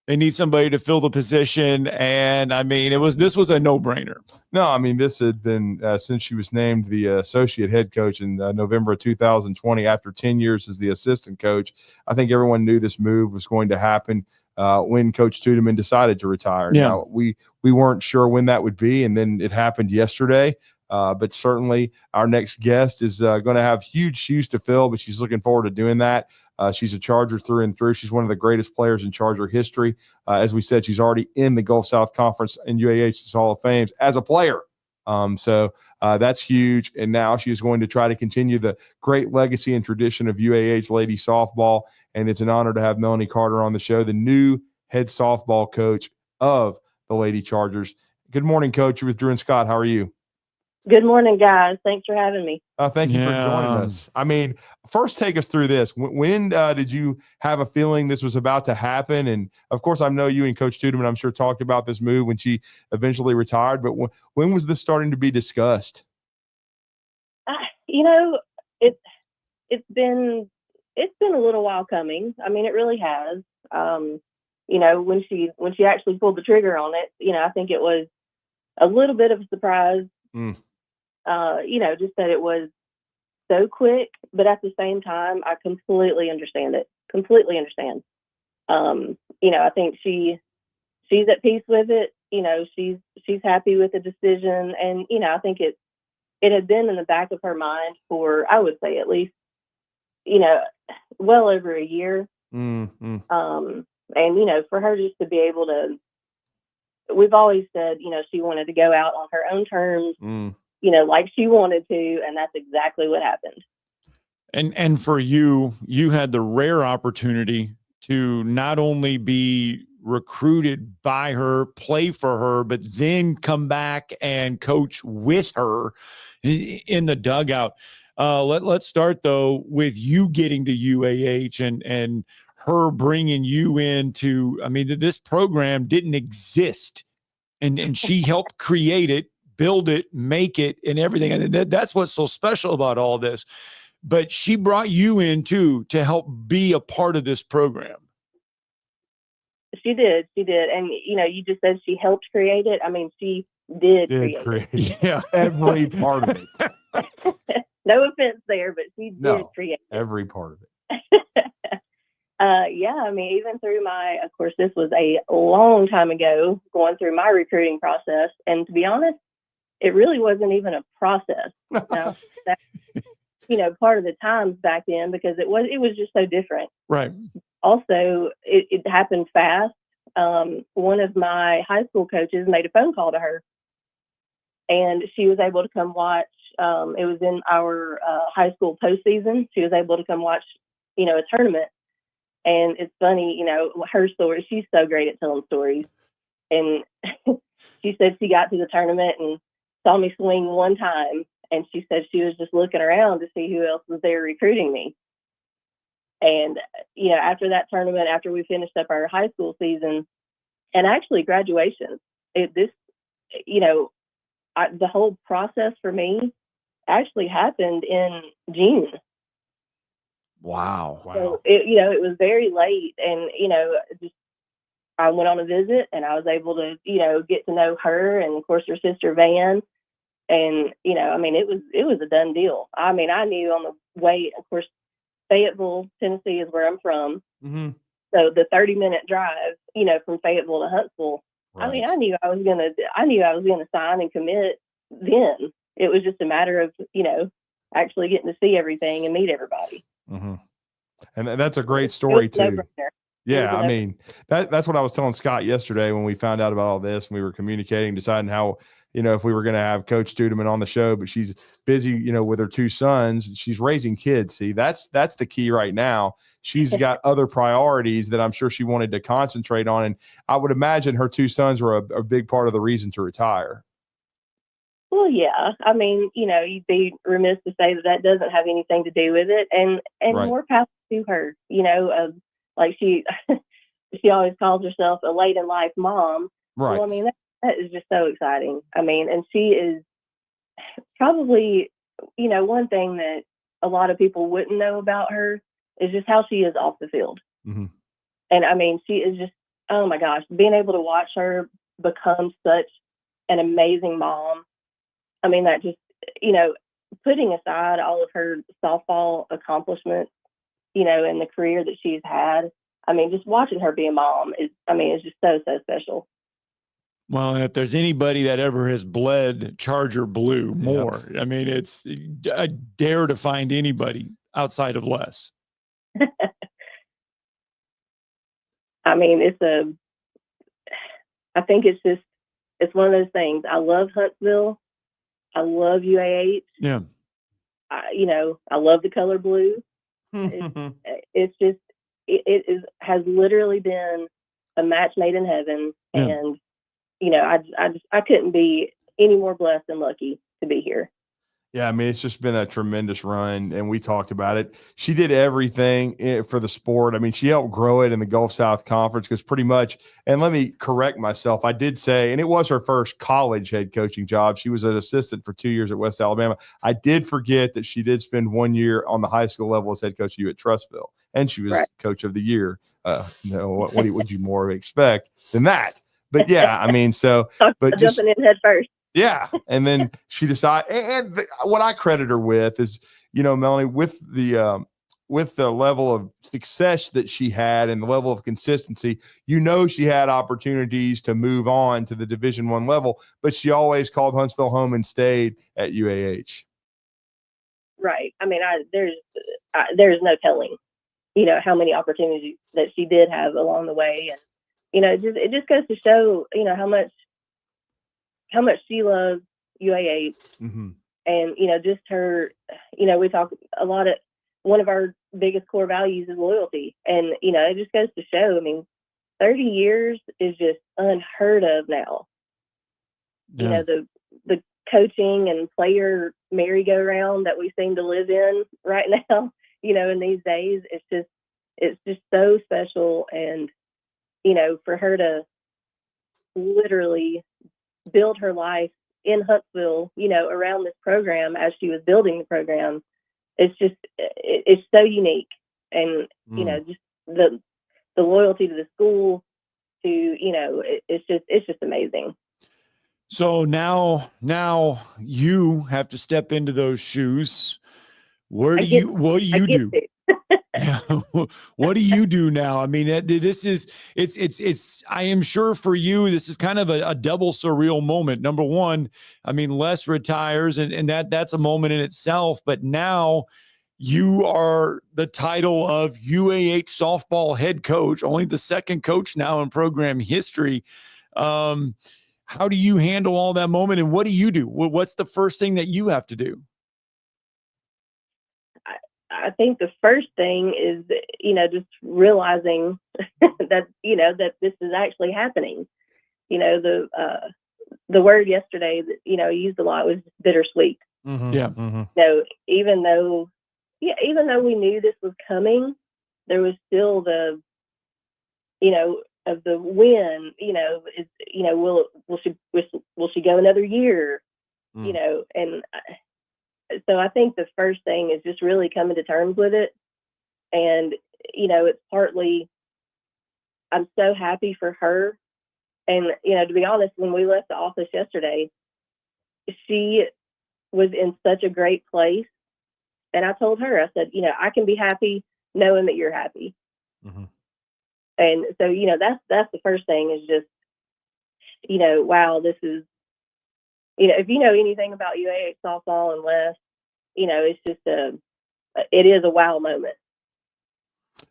They need somebody to fill the position, and I mean, this was a no-brainer. No, I mean, this had been since she was named the associate head coach in November of 2020 after 10 years as the assistant coach. I think everyone knew this move was going to happen when Coach Studeman decided to retire. Yeah. Now, we weren't sure when that would be, and then it happened yesterday. But certainly our next guest is going to have huge shoes to fill, but she's looking forward to doing that. She's a Charger through and through. She's one of the greatest players in Charger history. As we said, she's already in the Gulf South Conference and UAH's Hall of Fame as a player. So that's huge. And now she is going to try to continue the great legacy and tradition of UAH lady softball. And it's an honor to have Melanie Carter on the show, the new head softball coach of the Lady Chargers. Good morning, Coach. You're with Drew and Scott. How are you? Good morning, guys. Thanks for having me. Thank you for joining us. I mean, first take us through this. When did you have a feeling this was about to happen? And of course, I know you and Coach Tudeman, I'm sure, talked about this move when she eventually retired, but when was this starting to be discussed? You know, it's been a little while coming. I mean, it really has. You know, when she actually pulled the trigger on it, you know, I think it was a little bit of a surprise. You know, just that it was so quick, but at the same time, I completely understand it. Completely understand. You know, I think she's at peace with it. You know, she's happy with the decision, and you know, I think it had been in the back of her mind for, I would say, at least, you know, well over a year. And you know, for her just to be able to, we've always said, you know, she wanted to go out on her own terms. You know, like she wanted to, and that's exactly what happened. And for you had the rare opportunity to not only be recruited by her, play for her, but then come back and coach with her in the dugout. Let's start though with you getting to UAH and her bringing you into, I mean, this program didn't exist, and she helped create it, build it, make it, and everything. And that's what's so special about all this. But she brought you in too to help be a part of this program. She did. And, you know, you just said she helped create it. I mean, she did create it. Yeah, every part of it. No offense there, but she did create it. Every part of it. Yeah, I mean, even through of course, this was a long time ago, going through my recruiting process. And to be honest, it really wasn't even a process. Now, that's, you know, part of the times back then, because it was just so different. Right. Also, it happened fast. One of my high school coaches made a phone call to her, and she was able to come watch. It was in our high school postseason. She was able to come watch, you know, a tournament. And it's funny, you know, her story. She's so great at telling stories. And she said she got to the tournament and saw me swing one time. And she said she was just looking around to see who else was there recruiting me. And, you know, after that tournament, after we finished up our high school season and actually graduation, you know, the whole process for me actually happened in June. Wow. So, you know, it was very late, and, you know, I went on a visit and I was able to, you know, get to know her and of course her sister Van. And, you know, I mean, it was a done deal. I mean, I knew on the way, of course, Fayetteville, Tennessee is where I'm from. So the 30-minute drive, you know, from Fayetteville to Huntsville, I mean, I knew I was gonna sign and commit then. It was just a matter of, you know, actually getting to see everything and meet everybody. And that's a great story too. Yeah, I mean, that's what I was telling Scott yesterday when we found out about all this, and we were communicating, deciding how, you know, if we were going to have Coach Tudeman on the show, but she's busy, you know, with her two sons. She's raising kids. See, that's the key right now. She's got other priorities that I'm sure she wanted to concentrate on. And I would imagine her two sons were a big part of the reason to retire. Well, yeah. I mean, you know, you'd be remiss to say that doesn't have anything to do with it. And Right. more power to her, you know, like she always calls herself a late in life mom. Right. Well, I mean, that is just so exciting. I mean, and she is probably, you know, one thing that a lot of people wouldn't know about her is just how she is off the field. And I mean, she is just, oh my gosh, being able to watch her become such an amazing mom. I mean, that just, you know, putting aside all of her softball accomplishments, you know, and the career that she's had, I mean, just watching her be a mom is just so, so special. Well, if there's anybody that ever has bled Charger blue more, I mean, I dare to find anybody outside of Les. I mean, I think it's one of those things. I love Huntsville. I love UAH. Yeah. You know, I love the color blue. It's just, it has literally been a match made in heaven. Yeah. And, you know, I couldn't be any more blessed and lucky to be here. Yeah, I mean, it's just been a tremendous run, and we talked about it. She did everything for the sport. I mean, she helped grow it in the Gulf South Conference because pretty much, and let me correct myself, I did say, and it was her first college head coaching job. She was an assistant for 2 years at West Alabama. I did forget that she did spend 1 year on the high school level as head coach at Trustville, and she was coach of the year. What would you more expect than that? But yeah, I mean, but just jumping in head first. yeah. And then she decided, and what I credit her with is, Melanie, with the level of success that she had and the level of consistency, she had opportunities to move on to the Division I level, but she always called Huntsville home and stayed at UAH. Right. I mean, there's no telling, how many opportunities that she did have along the way. And, it just goes to show, how much she loves UAH. Mm-hmm. And, just her, we talk a lot of, one of our biggest core values is loyalty. And, it just goes to show, I mean, 30 years is just unheard of now. Yeah. The coaching and player merry-go-round that we seem to live in right now, in these days, it's just so special. And, for her to literally build her life in Huntsville, around this program as she was building the program, it's so unique. And, just the loyalty to the school it's just amazing. So now you have to step into those shoes. What do you do? What do you do now? I mean, this is it's I am sure for you, this is kind of a double surreal moment. Number one, I mean, Les retires and that's a moment in itself, but now you are the title of UAH softball head coach, only the second coach now in program history. How do you handle all that moment, and what do you do? What's the first thing that you have to do? I think the first thing is, just realizing that, that this is actually happening. The word yesterday that, I used a lot was bittersweet. Mm-hmm. Yeah. Mm-hmm. Even though we knew this was coming, there was still the, of the win, will she go another year? And so I think the first thing is just really coming to terms with it. And, it's partly, I'm so happy for her. And, to be honest, when we left the office yesterday, she was in such a great place. And I told her, I said, I can be happy knowing that you're happy. Mm-hmm. And so, that's the first thing is just, wow, this is, if you know anything about UAH softball and Les, it's just it is a wow moment.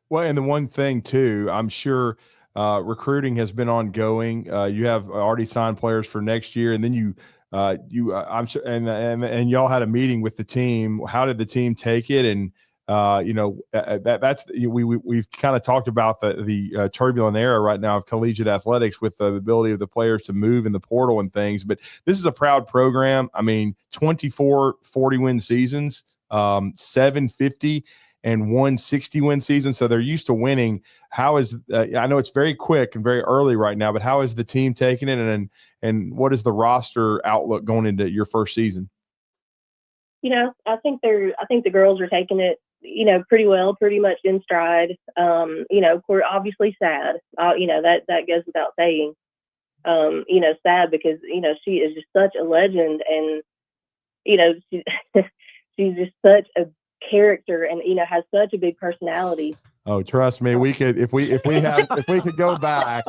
Well, and the one thing too, I'm sure recruiting has been ongoing. You have already signed players for next year, and then I'm sure, and y'all had a meeting with the team. How did the team take it? And we've kind of talked about the turbulent era right now of collegiate athletics with the ability of the players to move in the portal and things. But this is a proud program. I mean, 24 40-win seasons, 750 and 160 win season. So they're used to winning. How is I know it's very quick and very early right now, but how is the team taking it? And what is the roster outlook going into your first season? I think the girls are taking it, pretty well, pretty much in stride. We're obviously sad. That goes without saying. Sad because, she is just such a legend and, she's just such a character and, has such a big personality. Oh, trust me, we could if we could go back,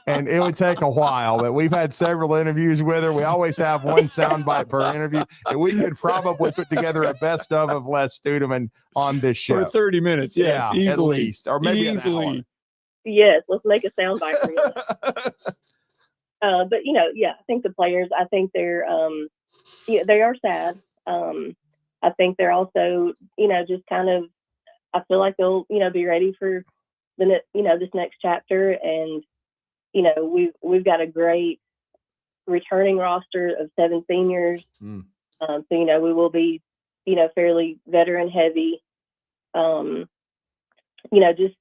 and it would take a while. But we've had several interviews with her. We always have one soundbite per interview, and we could probably put together a best of Les Studeman on this show For 30 minutes. Yes, yeah, easily, at least, or maybe easily. An hour. Yes, let's make a soundbite for you. But I think the players, I think they're they are sad. I think they're also, just kind of, I feel like they'll, be ready for the, this next chapter. And, we've got a great returning roster of 7 seniors. So, we will be, fairly veteran heavy. Just,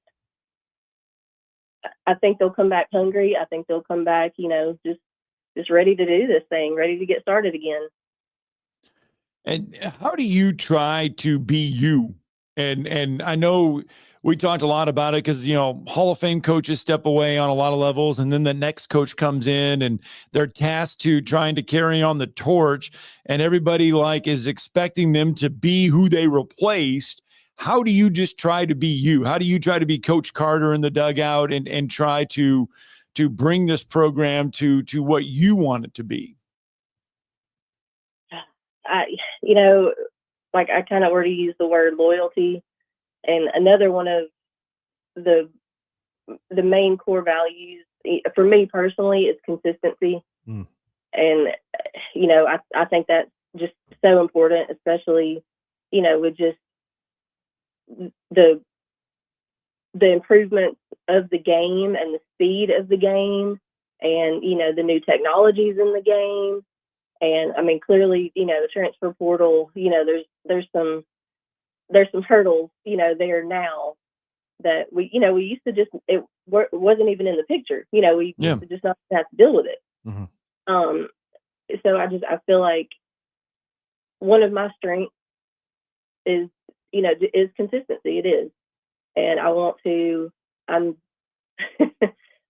I think they'll come back hungry. I think they'll come back, just ready to do this thing, ready to get started again. And how do you try to be you? And I know we talked a lot about it because, Hall of Fame coaches step away on a lot of levels, and then the next coach comes in and they're tasked to trying to carry on the torch, and everybody is expecting them to be who they replaced. How do you just try to be you? How do you try to be Coach Carter in the dugout and try to bring this program to what you want it to be? I kind of already used the word loyalty, and another one of the main core values for me personally is consistency. And, I think that's just so important, especially, with just the improvements of the game and the speed of the game and, the new technologies in the game. And I mean, clearly, the transfer portal, there's some hurdles, there now that we used to just, it wasn't even in the picture, we used to just not have to deal with it. So I feel like one of my strengths is, is consistency. It is. And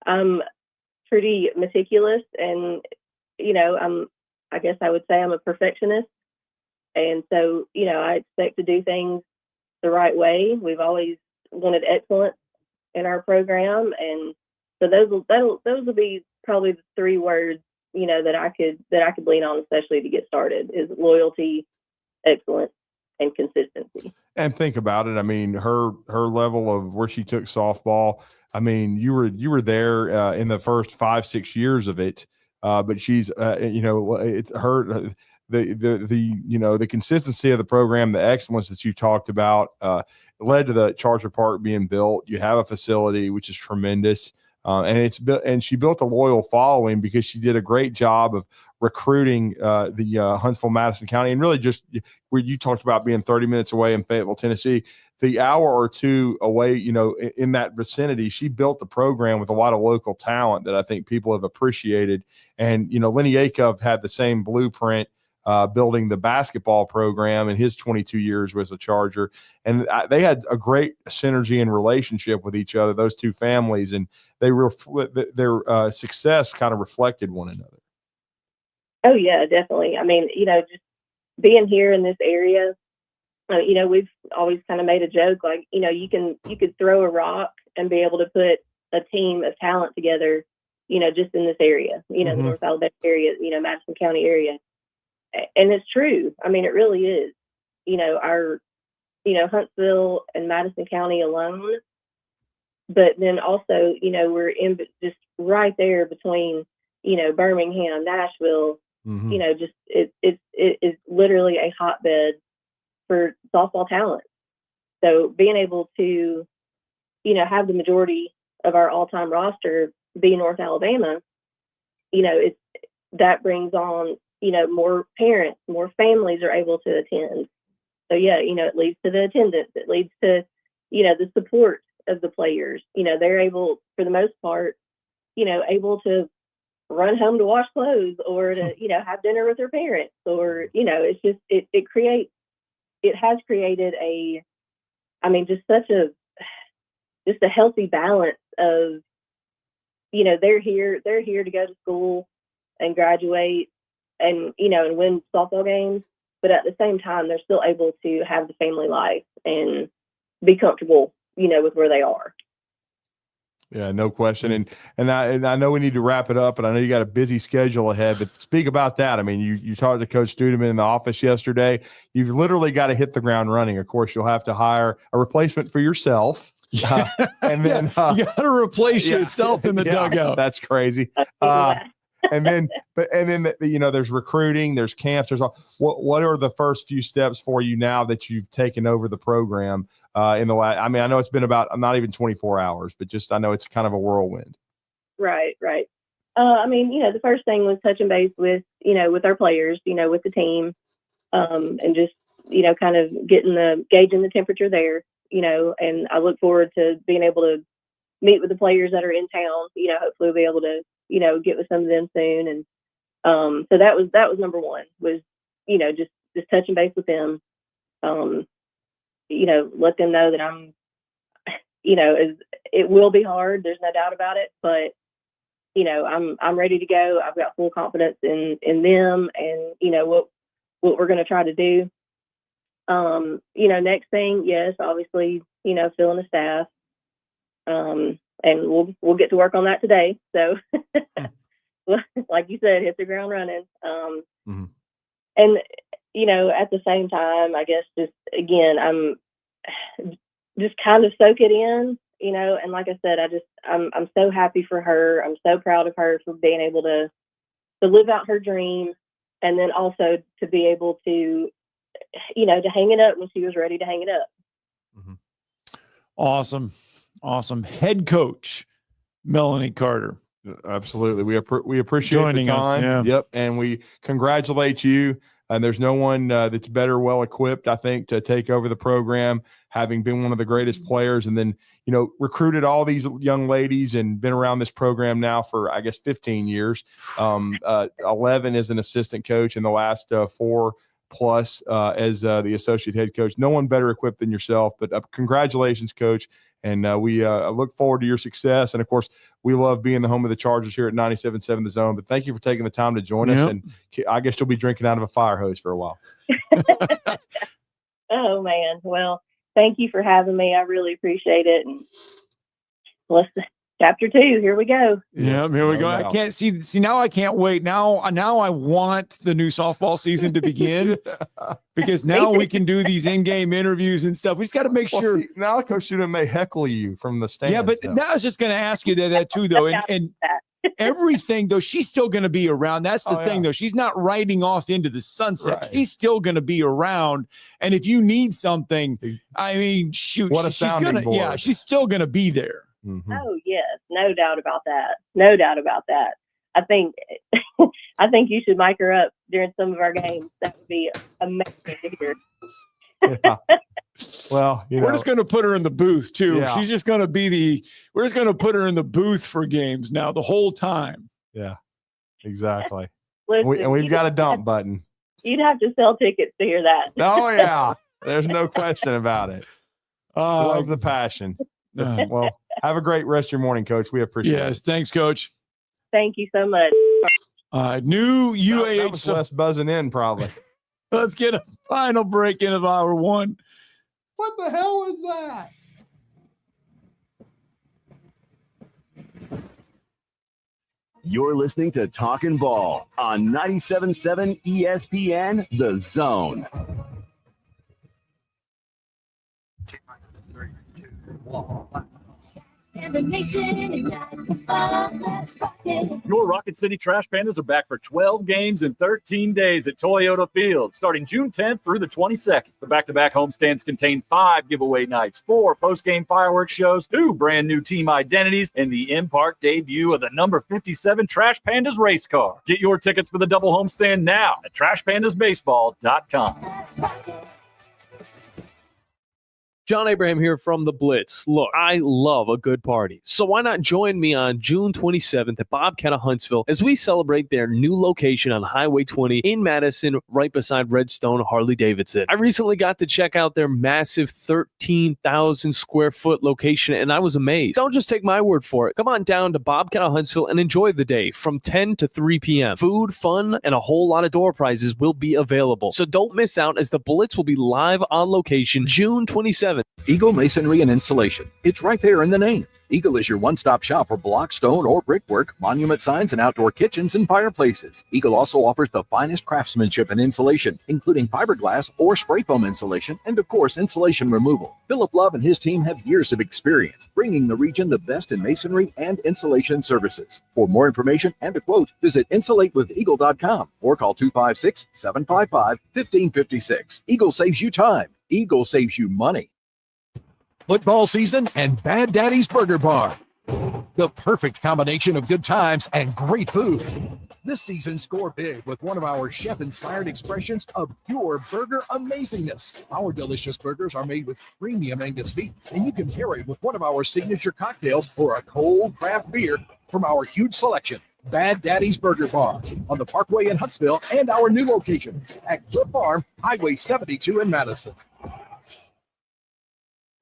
I'm pretty meticulous, and, I guess I would say I'm a perfectionist. And so, I expect to do things the right way. We've always wanted excellence in our program. And so those will be probably the three words, that I could lean on, especially to get started, is loyalty, excellence, and consistency. And think about it. I mean, her level of where she took softball. I mean, you were there in the first 5-6 years of it. But she's, it's her, the consistency of the program, the excellence that you talked about, led to the Charger Park being built. You have a facility, which is tremendous. And she built a loyal following because she did a great job of recruiting the Huntsville, Madison County, and really just where you talked about being 30 minutes away in Fayetteville, Tennessee, the hour or two away, in that vicinity. She built the program with a lot of local talent that I think people have appreciated. And, Lenny Akov had the same blueprint building the basketball program in his 22 years as a Charger. And they had a great synergy and relationship with each other, those two families, and their success kind of reflected one another. Oh, yeah, definitely. I mean, just being here in this area, we've always kind of made a joke, like, you could throw a rock and be able to put a team of talent together, just in this area, the North Alabama area, Madison County area. And it's true. I mean, it really is. Our, Huntsville and Madison County alone, but then also, we're in just right there between, Birmingham, Nashville. Just it is literally a hotbed for softball talent. So being able to, have the majority of our all-time roster be North Alabama, that brings on, more parents, more families are able to attend. So yeah, it leads to the attendance. It leads to, the support of the players. They're able, for the most part, able to run home to wash clothes or to, have dinner with their parents, or, it's just, it has created just a healthy balance of, they're here to go to school and graduate and, and win softball games, but at the same time, they're still able to have the family life and be comfortable, with where they are. Yeah, no question. And I know we need to wrap it up, and I know you got a busy schedule ahead, but speak about that. I mean, you talked to Coach Studeman in the office yesterday. You've literally got to hit the ground running. Of course, you'll have to hire a replacement for yourself. And then you got to replace yourself in the dugout. That's crazy. And then there's recruiting, there's camps, there's all. What are the first few steps for you now that you've taken over the program? In the last, I mean, I know it's been about not even 24 hours, but just I know it's kind of a whirlwind. Right. I mean, the first thing was touching base with, with our players, with the team, and just, kind of gauging the temperature there, and I look forward to being able to meet with the players that are in town. Hopefully we'll be able to, get with some of them soon. And so that was number one, was, just touching base with them, let them know that I'm, it will be hard. There's no doubt about it, but I'm ready to go. I've got full confidence in them and, what we're going to try to do. Next thing, yes, obviously, filling the staff. And we'll get to work on that today. So like you said, hit the ground running. And, at the same time, I guess just, again, I'm just kind of soak it in, and like I said, I'm so happy for her. I'm so proud of her for being able to live out her dream, and then also to be able to, to hang it up when she was ready to hang it up. Awesome. Head coach, Melanie Carter. Absolutely. We appreciate Joining the time. us, yeah. Yep. And we congratulate you. And there's no one that's better, well equipped, I think, to take over the program, having been one of the greatest players, and then, recruited all these young ladies and been around this program now for, I guess, 15 years, 11 as an assistant coach, and the last 4 plus as the associate head coach. No one better equipped than yourself, but congratulations, Coach. And we look forward to your success. And, of course, we love being the home of the Chargers here at 97.7 The Zone. But thank you for taking the time to join us. And I guess you'll be drinking out of a fire hose for a while. Oh, man. Well, thank you for having me. I really appreciate it. And chapter 2, here we go. Yeah, here we go. I can't see now. I can't wait. Now I want the new softball season to begin because now we can do these in-game interviews and stuff. We just got to make sure. Now Coach Student may heckle you from the stands. Yeah, but now I was just going to ask you that too, though. And everything, though, she's still going to be around. That's the thing, though. She's not riding off into the sunset. Right. She's still going to be around. And if you need something, I mean, shoot, what a sounding board. Yeah, she's still going to be there. Mm-hmm. Oh yes, no doubt about that. I think you should mic her up during some of our games. That would be amazing to hear. Yeah. Well, we're just going to put her in the booth too. Yeah. She's just going to be we're just going to put her in the booth for games now the whole time. Yeah, exactly. Listen, and we've got a dump button. You'd have to sell tickets to hear that. Oh yeah, there's no question about it. Love the passion. Well, have a great rest of your morning, Coach. We appreciate it. Yes, thanks, Coach. Thank you so much. New UAH. That was less buzzing in, probably. Let's get a final break in of hour 1. What the hell is that? You're listening to Talkin' Ball on 97.7 ESPN, The Zone. Your Rocket City Trash Pandas are back for 12 games in 13 days at Toyota Field, starting June 10th through the 22nd. The back-to-back homestands contain 5 giveaway nights, 4 post-game fireworks shows, 2 brand-new team identities, and the in-park debut of the number 57 Trash Pandas race car. Get your tickets for the double homestand now at trashpandasbaseball.com. John Abraham here from The Blitz. Look, I love a good party, so why not join me on June 27th at Bobcat of Huntsville as we celebrate their new location on Highway 20 in Madison, right beside Redstone Harley-Davidson. I recently got to check out their massive 13,000 square foot location, and I was amazed. Don't just take my word for it. Come on down to Bobcat of Huntsville and enjoy the day from 10 to 3 p.m. Food, fun, and a whole lot of door prizes will be available, so don't miss out as the Blitz will be live on location June 27th. Eagle Masonry and Installation. It's right there in the name. Eagle is your one-stop shop for block, stone, or brickwork, monument signs, and outdoor kitchens and fireplaces. Eagle also offers the finest craftsmanship and insulation, including fiberglass or spray foam insulation, and of course, insulation removal. Philip Love and his team have years of experience, bringing the region the best in masonry and insulation services. For more information and a quote, visit insulatewitheagle.com or call 256-755-1556. Eagle saves you time. Eagle saves you money. Football season and Bad Daddy's Burger Bar. The perfect combination of good times and great food. This season, score big with one of our chef-inspired expressions of pure burger amazingness. Our delicious burgers are made with premium Angus beef, and you can pair it with one of our signature cocktails or a cold craft beer from our huge selection. Bad Daddy's Burger Bar on the Parkway in Huntsville and our new location at Cliff Farm, Highway 72 in Madison.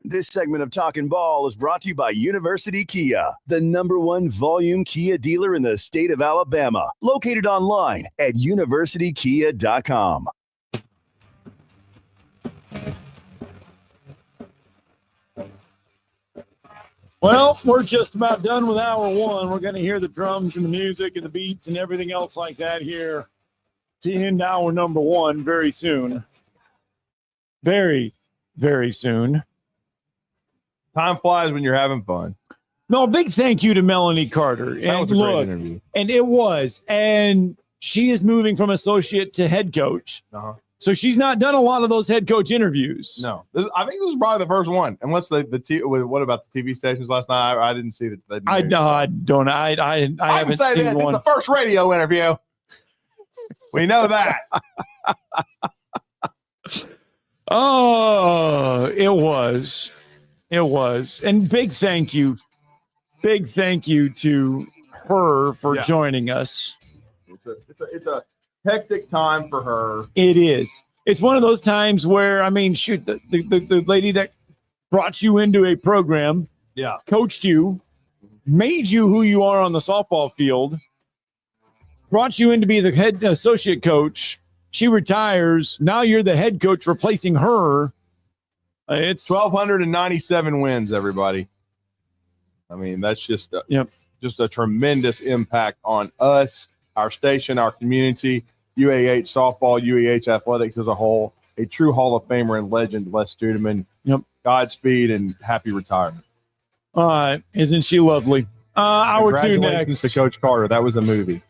This segment of Talkin' Ball is brought to you by University Kia, the #1 volume Kia dealer in the state of Alabama, located online at universitykia.com. Well, we're just about done with hour one. We're going to hear the drums and the music and the beats and everything else like that here to end hour number one very soon. Very, very soon. Time flies when you're having fun. No, a big thank you to Melanie Carter. That was a great interview. And it was. And she is moving from associate to head coach. Uh-huh. So she's not done a lot of those head coach interviews. No. I think this is probably the first one. Unless what about the TV stations last night? I didn't see that. I haven't say seen this. one. It's the first radio interview. We know that. Oh, it was. It was. And big thank you to her for joining us. It's a hectic time for her. It is. It's one of those times where, I mean, shoot, the lady that brought you into a program, coached you, made you who you are on the softball field, brought you in to be the head associate coach. She retires. Now you're the head coach replacing her. It's 1,297 wins, everybody. I mean, that's just a tremendous impact on us, our station, our community, UAH softball, UAH athletics as a whole. A true Hall of Famer and legend, Les Studeman. Yep. Godspeed and happy retirement. Isn't she lovely? Hour two Congratulations next. to Coach Carter. That was a movie.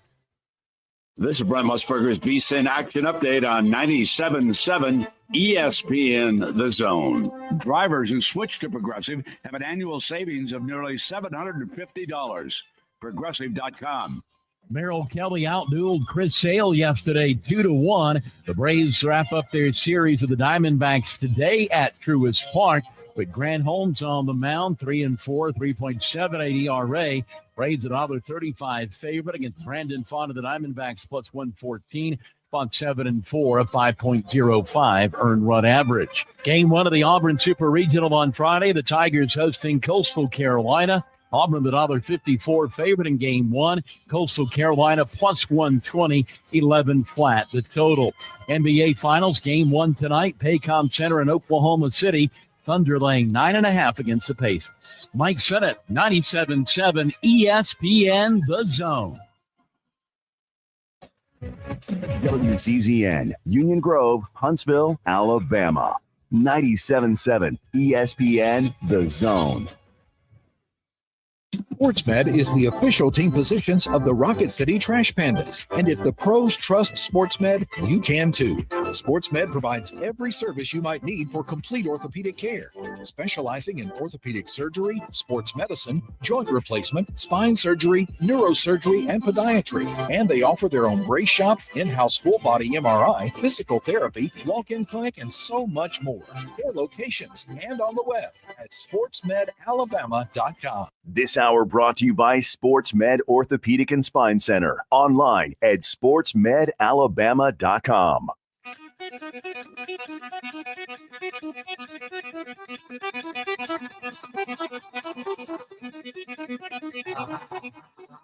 This is Brent Musburger's BSIN Action Update on 97.7 ESPN The Zone. Drivers who switch to Progressive have an annual savings of nearly $750. Progressive.com. Merrill Kelly outdueled Chris Sale yesterday 2-1. The Braves wrap up their series with the Diamondbacks today at Truist Park. With Grant Holmes on the mound, 3-4, 3.78 ERA. Braves another 35 favorite against Brandon Font of the Diamondbacks plus 114. Font 7-4, a 5.05 earned run average. Game one of the Auburn Super Regional on Friday. The Tigers hosting Coastal Carolina. Auburn the $1.54 favorite in game one. Coastal Carolina plus 120, 11 flat the total. NBA Finals game one tonight. Paycom Center in Oklahoma City. Thunder laying 9.5 against the Pacers. Mike Sennett, 97.7 ESPN The Zone. WCZN, Union Grove, Huntsville, Alabama. 97.7 ESPN The Zone. SportsMed is the official team physicians of the Rocket City Trash Pandas. And if the pros trust SportsMed, you can too. SportsMed provides every service you might need for complete orthopedic care, specializing in orthopedic surgery, sports medicine, joint replacement, spine surgery, neurosurgery, and podiatry. And they offer their own brace shop, in-house full-body MRI, physical therapy, walk-in clinic, and so much more. 4 locations and on the web at sportsmedalabama.com. This hour brought to you by SportsMed Orthopedic and Spine Center. Online at sportsmedalabama.com.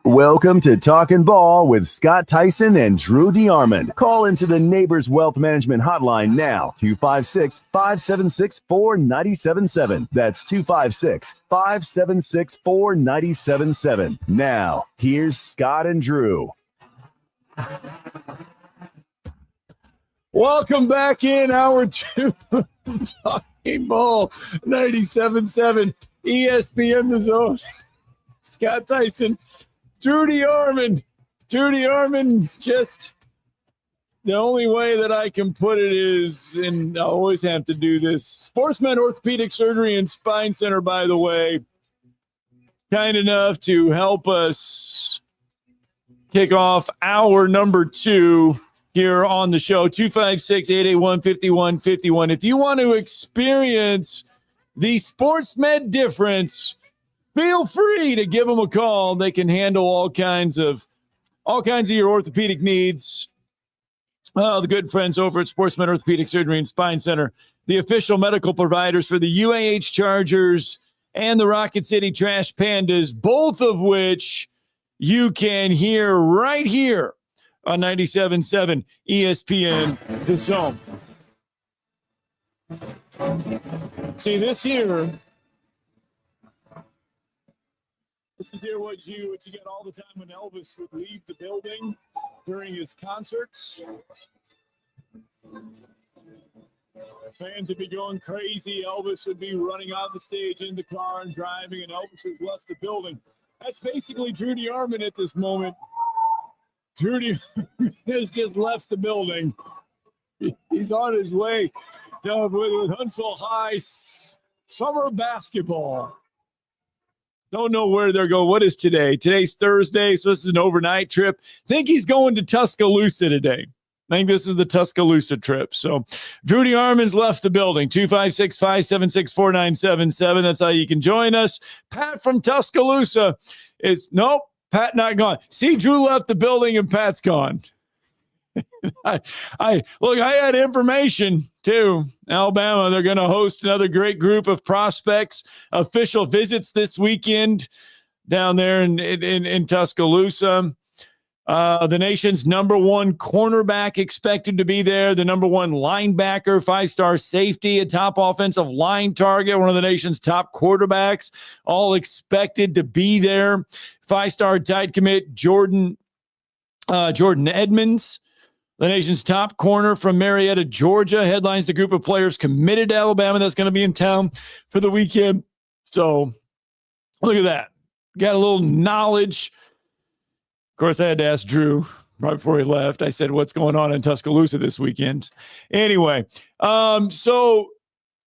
Welcome to Talkin' Ball with Scott Theisen and Drew DeAmond. Call into the Neighbors Wealth Management Hotline now, 256-576-4977. That's 256-576-4977. Now, here's Scott and Drew. Welcome back in hour two. Talking Ball, 97.7 ESPN The Zone. Scott Theisen, Drew DeAmond. Drew DeAmond, just the only way that I can put it is, and I always have to do this, SportsMed Orthopedic Surgery and Spine Center, by the way, kind enough to help us kick off hour number 2 here on the show. 256-881-5151. If you want to experience the Sports Med difference, feel free to give them a call. They can handle all kinds of your orthopedic needs. The good friends over at Sports Med Orthopedic Surgery and Spine Center, the official medical providers for the UAH Chargers and the Rocket City Trash Pandas, both of which you can hear right here on 97.7 ESPN The Zone. See, this is what you get all the time when Elvis would leave the building during his concerts. Fans would be going crazy. Elvis would be running on the stage in the car and driving, and Elvis has left the building. That's basically Drew DeArmond at this moment. Drew DeArmond has just left the building. He's on his way down with Huntsville High summer basketball. Don't know where they're going. What is today? Today's Thursday, so this is an overnight trip. Think he's going to Tuscaloosa today. I think this is the Tuscaloosa trip. So Drew DeArmond's left the building. 256-576-4977. That's how you can join us. Pat from Tuscaloosa is, nope, Pat not gone. See, Drew left the building and Pat's gone. I had information too. Alabama, they're going to host another great group of prospects. Official visits this weekend down there in Tuscaloosa. The nation's number one cornerback expected to be there. The number one linebacker, 5-star safety, a top offensive line target, one of the nation's top quarterbacks, all expected to be there. 5-star tight commit Jordan Edmonds, the nation's top corner from Marietta, Georgia, headlines the group of players committed to Alabama that's going to be in town for the weekend. So look at that. Got a little knowledge. Of course, I had to ask Drew right before he left. I said, what's going on in Tuscaloosa this weekend? Anyway, so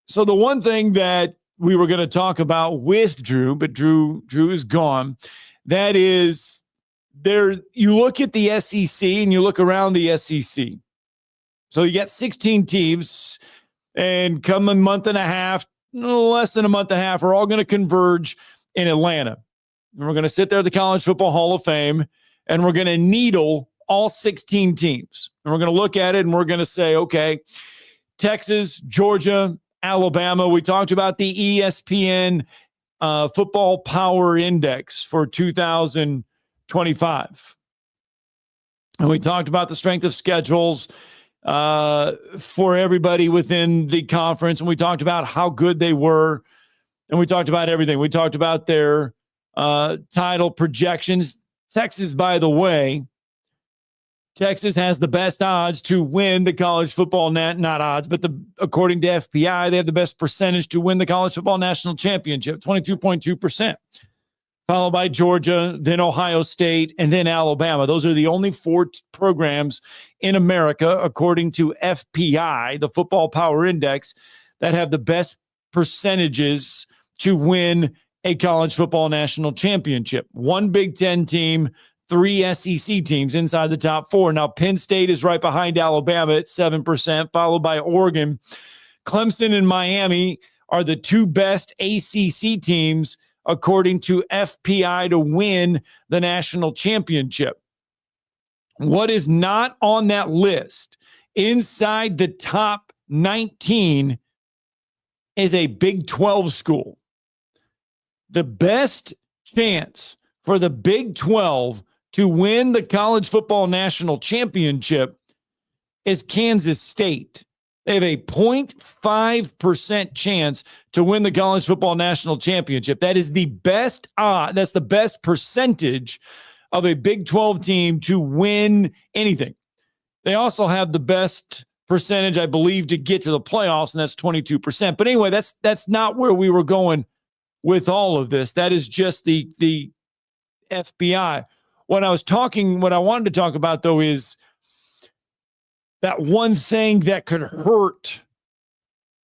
the one thing that we were going to talk about with Drew, but Drew is gone, that is you look at the SEC and you look around the SEC. So you got 16 teams, and come a month and a half, less than a month and a half, we're all going to converge in Atlanta. And we're going to sit there at the College Football Hall of Fame, and we're going to needle all 16 teams. And we're going to look at it, and we're going to say, okay, Texas, Georgia, Alabama. We talked about the ESPN Football Power Index for 2025. And we talked about the strength of schedules for everybody within the conference. And we talked about how good they were. And we talked about everything. We talked about their title projections. Texas, by the way, Texas has the best odds to win the college football, not odds, but according to FPI, they have the best percentage to win the college football national championship, 22.2%, followed by Georgia, then Ohio State, and then Alabama. Those are the only 4 programs in America, according to FPI, the Football Power Index, that have the best percentages to win a college football national championship. 1 Big Ten team, 3 SEC teams inside the top 4. Now, Penn State is right behind Alabama at 7%, followed by Oregon. Clemson and Miami are the 2 best ACC teams, according to FPI, to win the national championship. What is not on that list inside the top 19 is a Big 12 school. The best chance for the Big 12 to win the college football national championship is Kansas State. They have a 0.5% chance to win the college football national championship. That is the best that's the best percentage of a Big 12 team to win anything. They also have the best percentage, I believe, to get to the playoffs, and that's 22%. But anyway, that's not where we were going with all of this. That is just the FBI. What I wanted to talk about, though, is that one thing that could hurt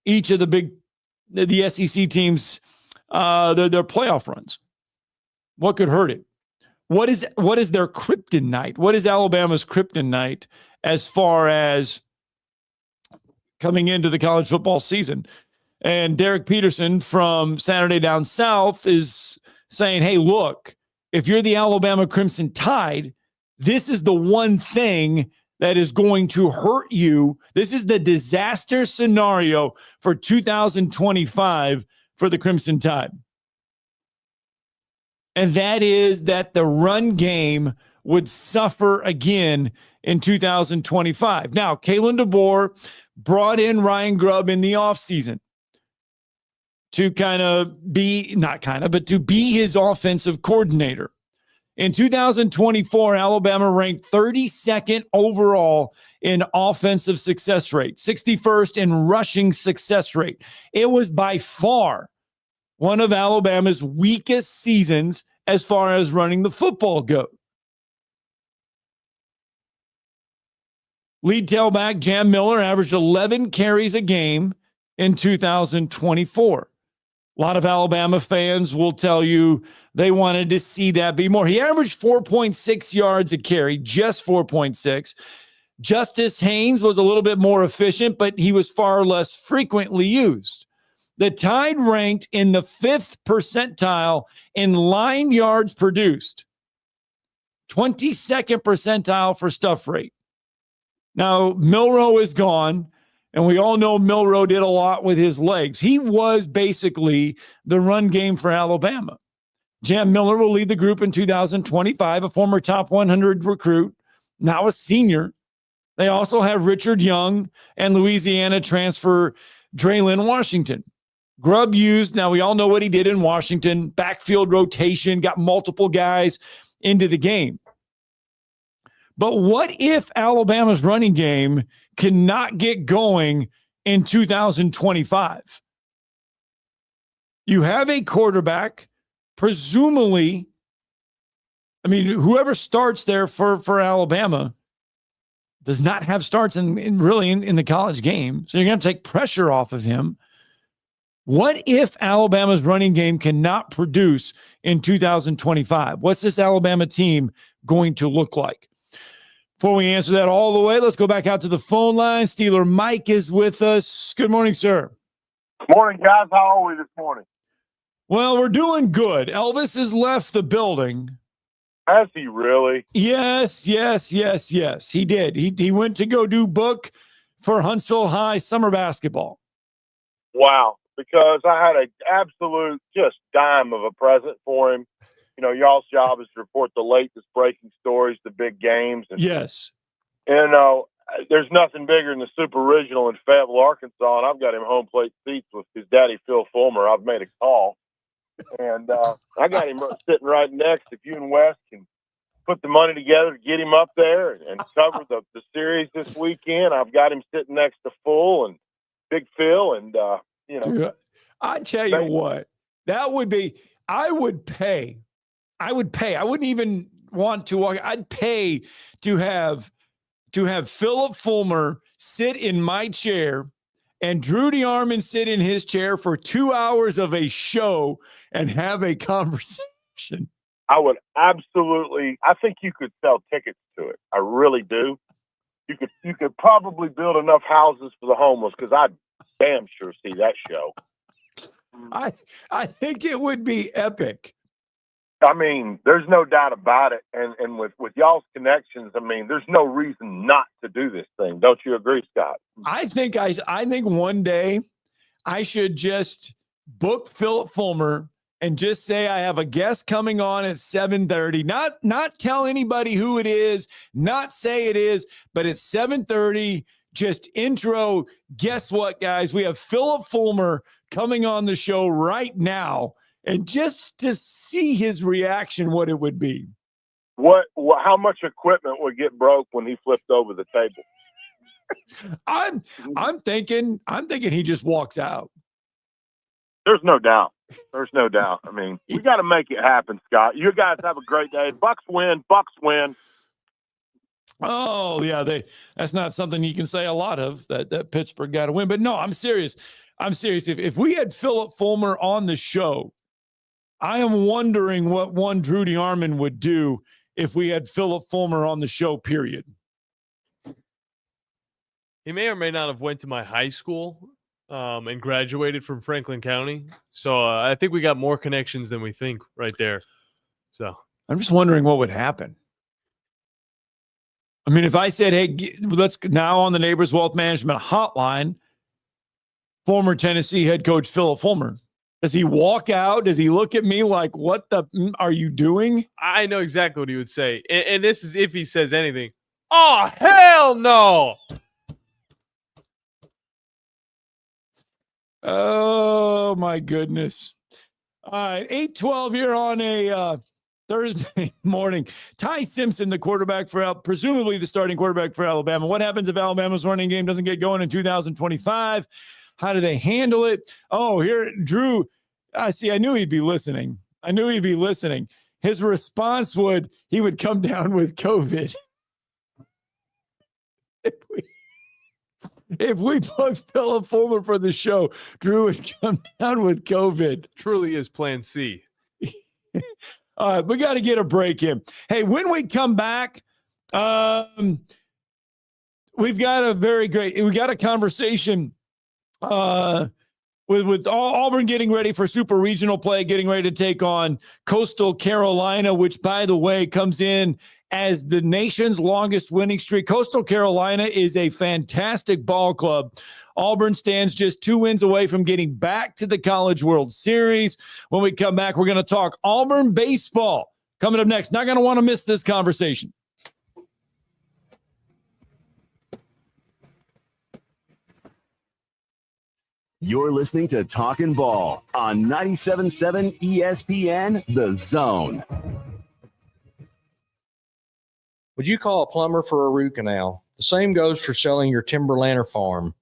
each of the SEC teams, their playoff runs. What could hurt it? what is their kryptonite? What is Alabama's kryptonite as far as coming into the college football season? And Derek Peterson from Saturday Down South is saying, hey, look, if you're the Alabama Crimson Tide, this is the one thing that is going to hurt you. This is the disaster scenario for 2025 for the Crimson Tide. And that is that the run game would suffer again in 2025. Now, Kalen DeBoer brought in Ryan Grubb in the offseason to to be his offensive coordinator. In 2024, Alabama ranked 32nd overall in offensive success rate, 61st in rushing success rate. It was by far one of Alabama's weakest seasons as far as running the football goes. Lead tailback Jam Miller averaged 11 carries a game in 2024. A lot of Alabama fans will tell you they wanted to see that be more. He averaged 4.6 yards a carry, just 4.6. Justice Haynes was a little bit more efficient, but he was far less frequently used. The Tide ranked in the 5th percentile in line yards produced, 22nd percentile for stuff rate. Now, Milroe is gone. And we all know Milroe did a lot with his legs. He was basically the run game for Alabama. Jam Miller will lead the group in 2025, a former top 100 recruit, now a senior. They also have Richard Young and Louisiana transfer Draylon Washington. Grubb used, now we all know what he did in Washington, backfield rotation, got multiple guys into the game. But what if Alabama's running game cannot get going in 2025? You have a quarterback, presumably, whoever starts there for Alabama does not have starts in the college game. So you're going to take pressure off of him. What if Alabama's running game cannot produce in 2025? What's this Alabama team going to look like? Before we answer that all the way, let's go back out to the phone line. Steeler Mike is with us. Good morning, sir. Morning, guys. How are we this morning? Well, we're doing good. Elvis has left the building. Has he really? Yes. He did. He went to go do book for Huntsville High summer basketball. Wow. Because I had an absolute just dime of a present for him. Y'all's job is to report the latest breaking stories, the big games. And, yes. There's nothing bigger than the Super Regional in Fayetteville, Arkansas, and I've got him home plate seats with his daddy, Phil Fulmer. I've made a call. And I got him sitting right next. If you and Wes can put the money together to get him up there and cover the series this weekend, I've got him sitting next to Full and Big Phil. And, Dude, I tell you what, that would be, I would pay. I wouldn't even want to walk. I'd pay to have Philip Fulmer sit in my chair and Drew DeArmond sit in his chair for 2 hours of a show and have a conversation. I would absolutely. I think you could sell tickets to it. I really do. You could probably build enough houses for the homeless because I'd damn sure see that show. I think it would be epic. There's no doubt about it. And with y'all's connections, there's no reason not to do this thing. Don't you agree, Scott? I think one day I should just book Philip Fulmer and just say I have a guest coming on at 7:30. Not tell anybody who it is, not say it is, but it's 7:30. Just intro. Guess what, guys? We have Philip Fulmer coming on the show right now. And just to see his reaction, what it would be. How much equipment would get broke when he flipped over the table? I'm thinking he just walks out. There's no doubt. We got to make it happen, Scott. You guys have a great day. Bucks win. Oh yeah, that's not something you can say a lot of. That Pittsburgh got to win. But no, I'm serious. If we had Philip Fulmer on the show, I am wondering what one Drew DeArmond would do if we had Philip Fulmer on the show, period. He may or may not have went to my high school and graduated from Franklin County. So I think we got more connections than we think right there. So I'm just wondering what would happen. I mean, if I said, hey, let's now on the Neighbors Wealth Management Hotline, former Tennessee head coach Philip Fulmer, does he walk out? Does he look at me like, what the are you doing? I know exactly what he would say. And this is if he says anything. Oh, hell no. Oh, my goodness. All right, 8:12 here on a Thursday morning. Ty Simpson, the quarterback for presumably the starting quarterback for Alabama. What happens if Alabama's running game doesn't get going in 2025? How do they handle it? Oh, here, Drew. I knew he'd be listening. His response he would come down with COVID. If we booked Philip Fulmer for the show, Drew would come down with COVID. Truly is plan C. All right, we got to get a break in. Hey, when we come back, we've got a conversation with Auburn getting ready for super regional play, getting ready to take on Coastal Carolina, which, by the way, comes in as the nation's longest winning streak. Coastal Carolina is a fantastic ball club. Auburn stands just 2 wins away from getting back to the College World Series. When we come back, we're going to talk Auburn baseball. Coming up next. Not going to want to miss this conversation. You're listening to Talkin' Ball on 97.7 ESPN, The Zone. Would you call a plumber for a root canal? The same goes for selling your timberland or farm.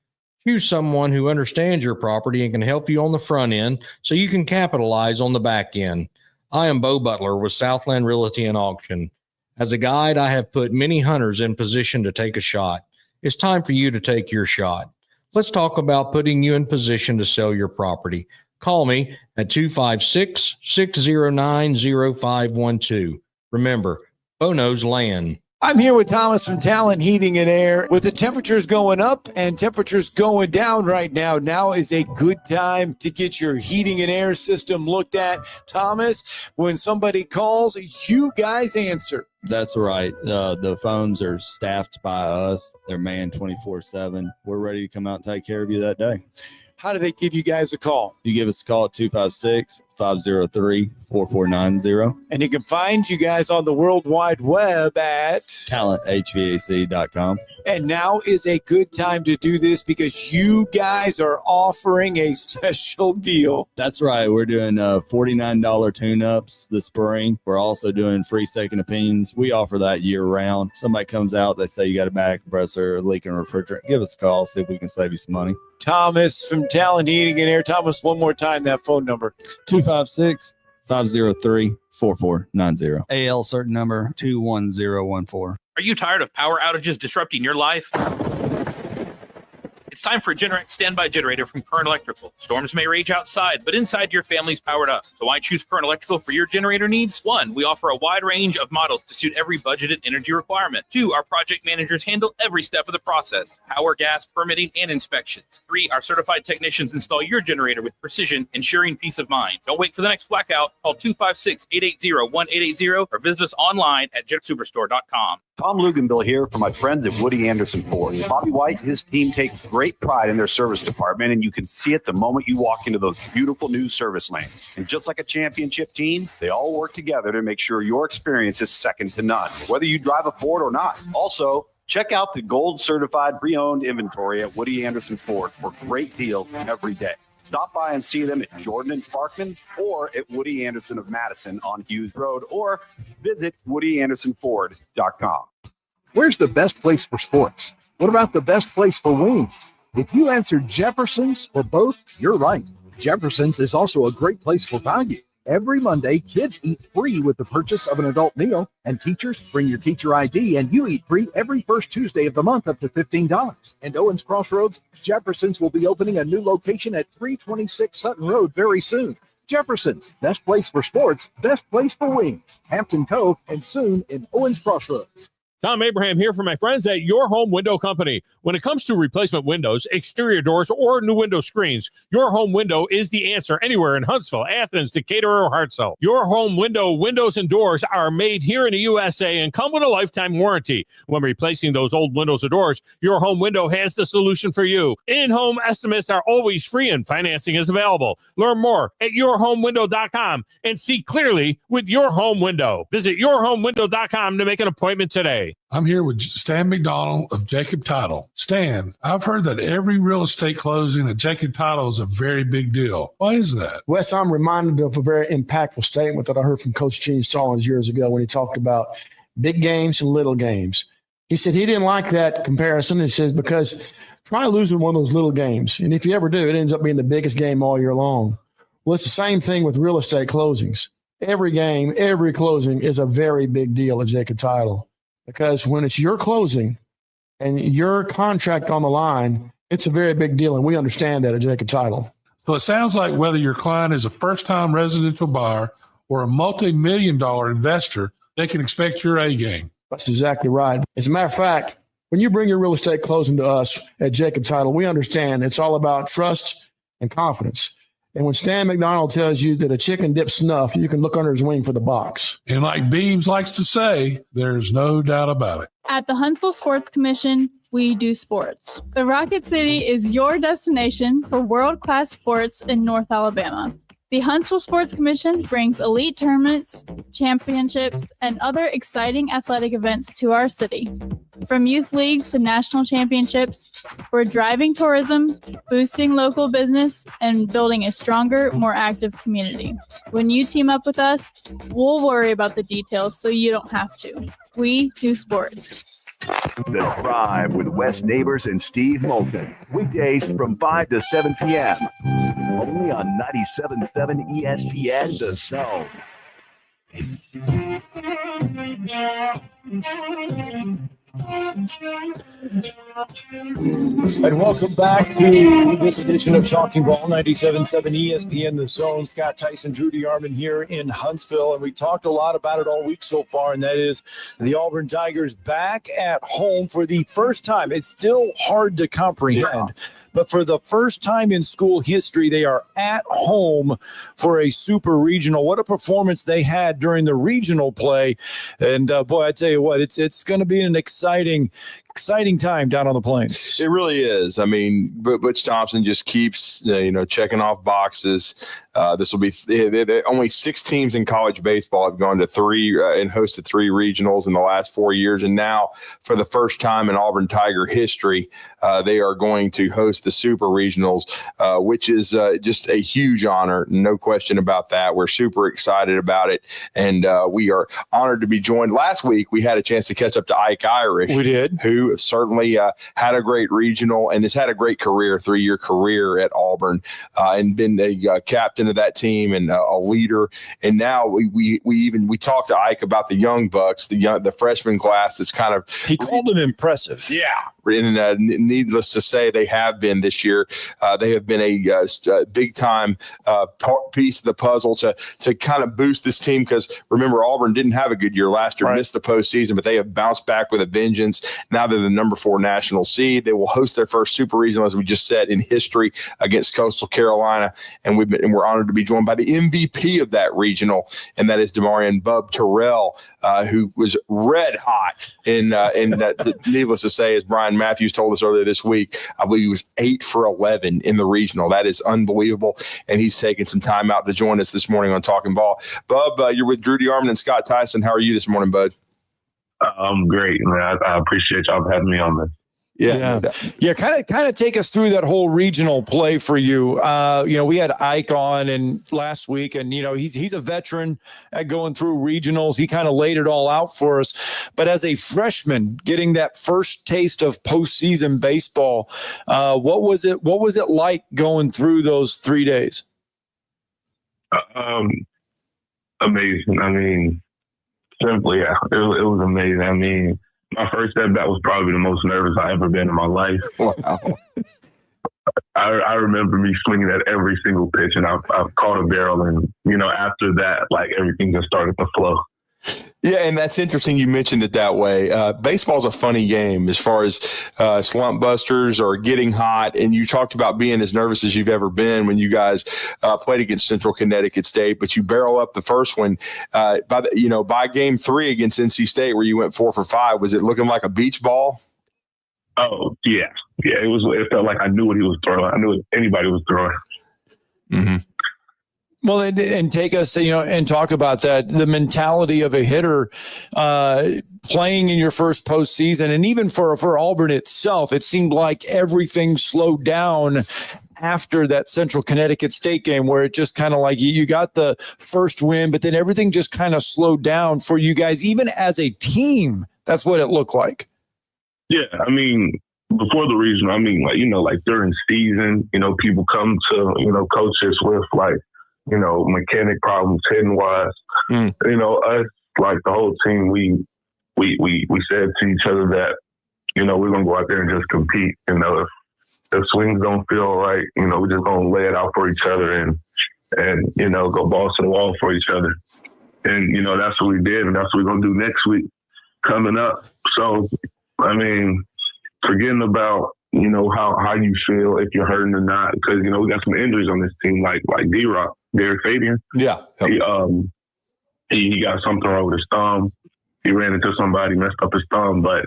Choose someone who understands your property and can help you on the front end so you can capitalize on the back end. I am Bo Butler with Southland Realty and Auction. As a guide, I have put many hunters in position to take a shot. It's time for you to take your shot. Let's talk about putting you in position to sell your property. Call me at 256-609-0512. Remember, Bo knows land. I'm here with Thomas from Talent Heating and Air. With the temperatures going up and temperatures going down right now, now is a good time to get your heating and air system looked at. Thomas, when somebody calls, you guys answer. That's right. The phones are staffed by us. They're manned 24/7. We're ready to come out and take care of you that day. How do they give you guys a call? You give us a call at 256-503-4490. And you can find you guys on the World Wide Web at talenthvac.com. And now is a good time to do this because you guys are offering a special deal. That's right. We're doing $49 tune-ups this spring. We're also doing free second opinions. We offer that year-round. Somebody comes out, they say you got a back compressor, a leaking refrigerant. Give us a call, see if we can save you some money. Thomas from Talent Heating and Air. Thomas, one more time, that phone number. 256-503-4490. AL certain number 21014. Are you tired of power outages disrupting your life? It's time for a Generac standby generator from Current Electrical. Storms may rage outside, but inside your family's powered up. So why choose Current Electrical for your generator needs? 1, we offer a wide range of models to suit every budgeted energy requirement. 2, our project managers handle every step of the process: power, gas, permitting, and inspections. 3, our certified technicians install your generator with precision, ensuring peace of mind. Don't wait for the next blackout. Call 256-880-1880 or visit us online at jetsuperstore.com. Tom Luganville here from my friends at Woody Anderson Ford. Bobby White and his team take great pride in their service department, and you can see it the moment you walk into those beautiful new service lanes. And just like a championship team, they all work together to make sure your experience is second to none, whether you drive a Ford or not. Also, check out the gold certified pre-owned inventory at Woody Anderson Ford for great deals every day. Stop by and see them at Jordan and Sparkman or at Woody Anderson of Madison on Hughes Road, or visit WoodyAndersonFord.com. Where's the best place for sports? What about the best place for wings? If you answered Jefferson's or both, you're right. Jefferson's is also a great place for value. Every Monday, kids eat free with the purchase of an adult meal, and teachers bring your teacher ID, and you eat free every first Tuesday of the month up to $15. And Owens Crossroads, Jefferson's will be opening a new location at 326 Sutton Road very soon. Jefferson's, best place for sports, best place for wings. Hampton Cove, and soon in Owens Crossroads. Tom Abraham here for my friends at Your Home Window Company. When it comes to replacement windows, exterior doors, or new window screens, Your Home Window is the answer anywhere in Huntsville, Athens, Decatur, or Hartselle. Your Home Window windows and doors are made here in the USA and come with a lifetime warranty. When replacing those old windows or doors, Your Home Window has the solution for you. In-home estimates are always free and financing is available. Learn more at yourhomewindow.com and see clearly with Your Home Window. Visit yourhomewindow.com to make an appointment today. I'm here with Stan McDonald of Jacob Title. Stan, I've heard that every real estate closing at Jacob Title is a very big deal. Why is that? Wes, I'm reminded of a very impactful statement that I heard from Coach Gene Stallings years ago when he talked about big games and little games. He said he didn't like that comparison. He says, because try losing one of those little games. And if you ever do, it ends up being the biggest game all year long. Well, it's the same thing with real estate closings. Every game, every closing is a very big deal at Jacob Title. Because when it's your closing and your contract on the line, it's a very big deal, and we understand that at Jacob Title. So it sounds like whether your client is a first-time residential buyer or a multi-million-dollar investor, they can expect your A game. That's exactly right. As a matter of fact, when you bring your real estate closing to us at Jacob Title, we understand it's all about trust and confidence. And when Stan McDonald tells you that a chicken dips snuff, you can look under his wing for the box. And like Beams likes to say, there's no doubt about it. At the Huntsville Sports Commission, we do sports. The Rocket City is your destination for world-class sports in North Alabama. The Huntsville Sports Commission brings elite tournaments, championships, and other exciting athletic events to our city. From youth leagues to national championships, we're driving tourism, boosting local business, and building a stronger, more active community. When you team up with us, we'll worry about the details so you don't have to. We do sports. The Drive with Wes Neighbors and Steve Moulton. Weekdays from 5 to 7 p.m. Only on 97.7 ESPN The Zone. And welcome back to this edition of Talking Ball, 97.7 ESPN The Zone. Scott Tyson, Drew DeArmond here in Huntsville. And we talked a lot about it all week so far, and that is the Auburn Tigers back at home for the first time. It's still hard to comprehend. Yeah. But for the first time in school history, they are at home for a super regional. What a performance they had during the regional play. And boy, I tell you what, it's going to be an exciting time down on the Plains. It really is. I mean, Butch Thompson just keeps, checking off boxes. This will be only 6 teams in college baseball have gone to 3 and hosted 3 regionals in the last 4 years. And now, for the first time in Auburn Tiger history, they are going to host the Super Regionals, which is just a huge honor. No question about that. We're super excited about it. And we are honored to be joined. Last week, we had a chance to catch up to Ike Irish. We did. Who certainly had a great regional and has had a great career, 3-year career at Auburn, and been a captain of that team and a leader. And now we talked to Ike about the young bucks, the freshman class. That's kind of, he called them impressive. Yeah. And needless to say, they have been this year. They have been a big time piece of the puzzle to kind of boost this team, because remember, Auburn didn't have a good year last year, missed the postseason, but they have bounced back with a vengeance. Now they're the number 4 national seed. They will host their first Super Regional, as we just said, in history against Coastal Carolina, and we're honored to be joined by the MVP of that regional, and that is Bub Terrell, who was red hot in that. Needless to say, as Brian Matthews told us earlier this week, I believe he was 8 for 11 in the regional. That is unbelievable, and he's taking some time out to join us this morning on Talking Ball. Bub, you're with Drew DeArmond and Scott Tyson. How are you this morning, bud? I'm great, man. I appreciate y'all for having me on this. Yeah. Kind of take us through that whole regional play for you. We had Ike on and last week, and he's a veteran at going through regionals. He kind of laid it all out for us. But as a freshman, getting that first taste of postseason baseball, what was it like going through those 3 days? Amazing. I mean, simply, yeah, it was amazing. I mean, my first step, that was probably the most nervous I've ever been in my life. Wow. I remember me swinging at every single pitch, and I've caught a barrel, and after that, like everything just started to flow. Yeah, and that's interesting you mentioned it that way. Baseball's a funny game as far as slump busters or getting hot, and you talked about being as nervous as you've ever been when you guys played against Central Connecticut State, but you barrel up the first one. By game 3 against NC State where you went 4 for 5, was it looking like a beach ball? Oh, yeah. Yeah, it felt like I knew what he was throwing. I knew what anybody was throwing. Mm-hmm. Well, and take us, and talk about that, the mentality of a hitter playing in your first postseason. And even for Auburn itself, it seemed like everything slowed down after that Central Connecticut State game, where it just kind of like you got the first win, but then everything just kind of slowed down for you guys, even as a team. That's what it looked like. Yeah, I mean, before the regional, I mean, like during season, people come to, coaches with mechanic problems hitting wise. Us, like the whole team, we said to each other that, we're going to go out there and just compete. If the swings don't feel right, we're just going to lay it out for each other and go balls to the wall for each other. And, that's what we did. And that's what we're going to do next week coming up. So, I mean, forgetting about, how you feel, if you're hurting or not, because, we got some injuries on this team, like D-Rock, Derek Fabian. Yeah. He got something wrong with his thumb. He ran into somebody, messed up his thumb, but,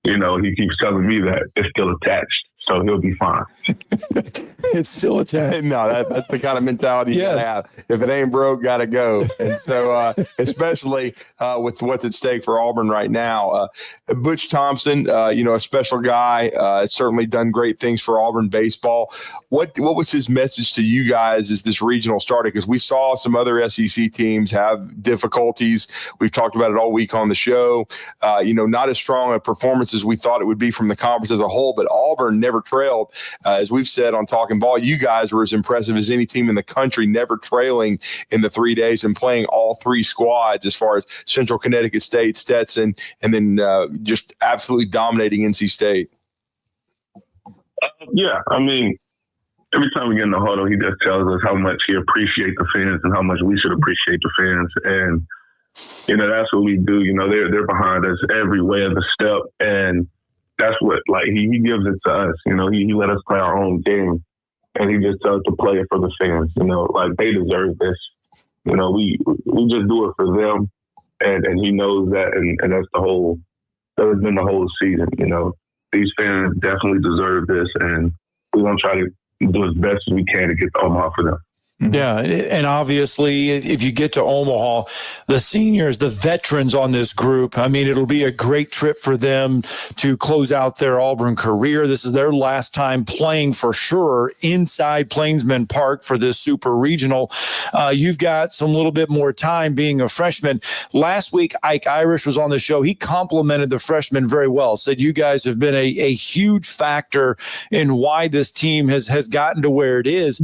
he keeps telling me that it's still attached. So he'll be fine. It's still attached. No, that's the kind of mentality you gotta have. If it ain't broke, gotta go. And so, especially with what's at stake for Auburn right now, Butch Thompson, a special guy, has certainly done great things for Auburn baseball. What was his message to you guys as this regional started? Because we saw some other SEC teams have difficulties. We've talked about it all week on the show. Not as strong a performance as we thought it would be from the conference as a whole, but Auburn never trailed. As we've said on Talkin' Ball, you guys were as impressive as any team in the country, never trailing in the 3 days and playing all 3 squads as far as Central Connecticut State, Stetson, and then just absolutely dominating NC State. Yeah, I mean, every time we get in the huddle, he just tells us how much he appreciates the fans and how much we should appreciate the fans. And, that's what we do. They're behind us every way of the step. And that's what, he gives it to us. He let us play our own game. And he just tells us to play it for the fans. They deserve this. We just do it for them. And he knows that. And that's that has been the whole season. These fans definitely deserve this. And we're going to try to do as best as we can to get the Omaha for them. Yeah, and obviously, if you get to Omaha, the seniors, the veterans on this group, I mean, it'll be a great trip for them to close out their Auburn career. This is their last time playing for sure inside Plainsman Park for this super regional. You've got some little bit more time being a freshman. Last week, Ike Irish was on the show. He complimented the freshmen very well, said you guys have been a huge factor in why this team has gotten to where it is.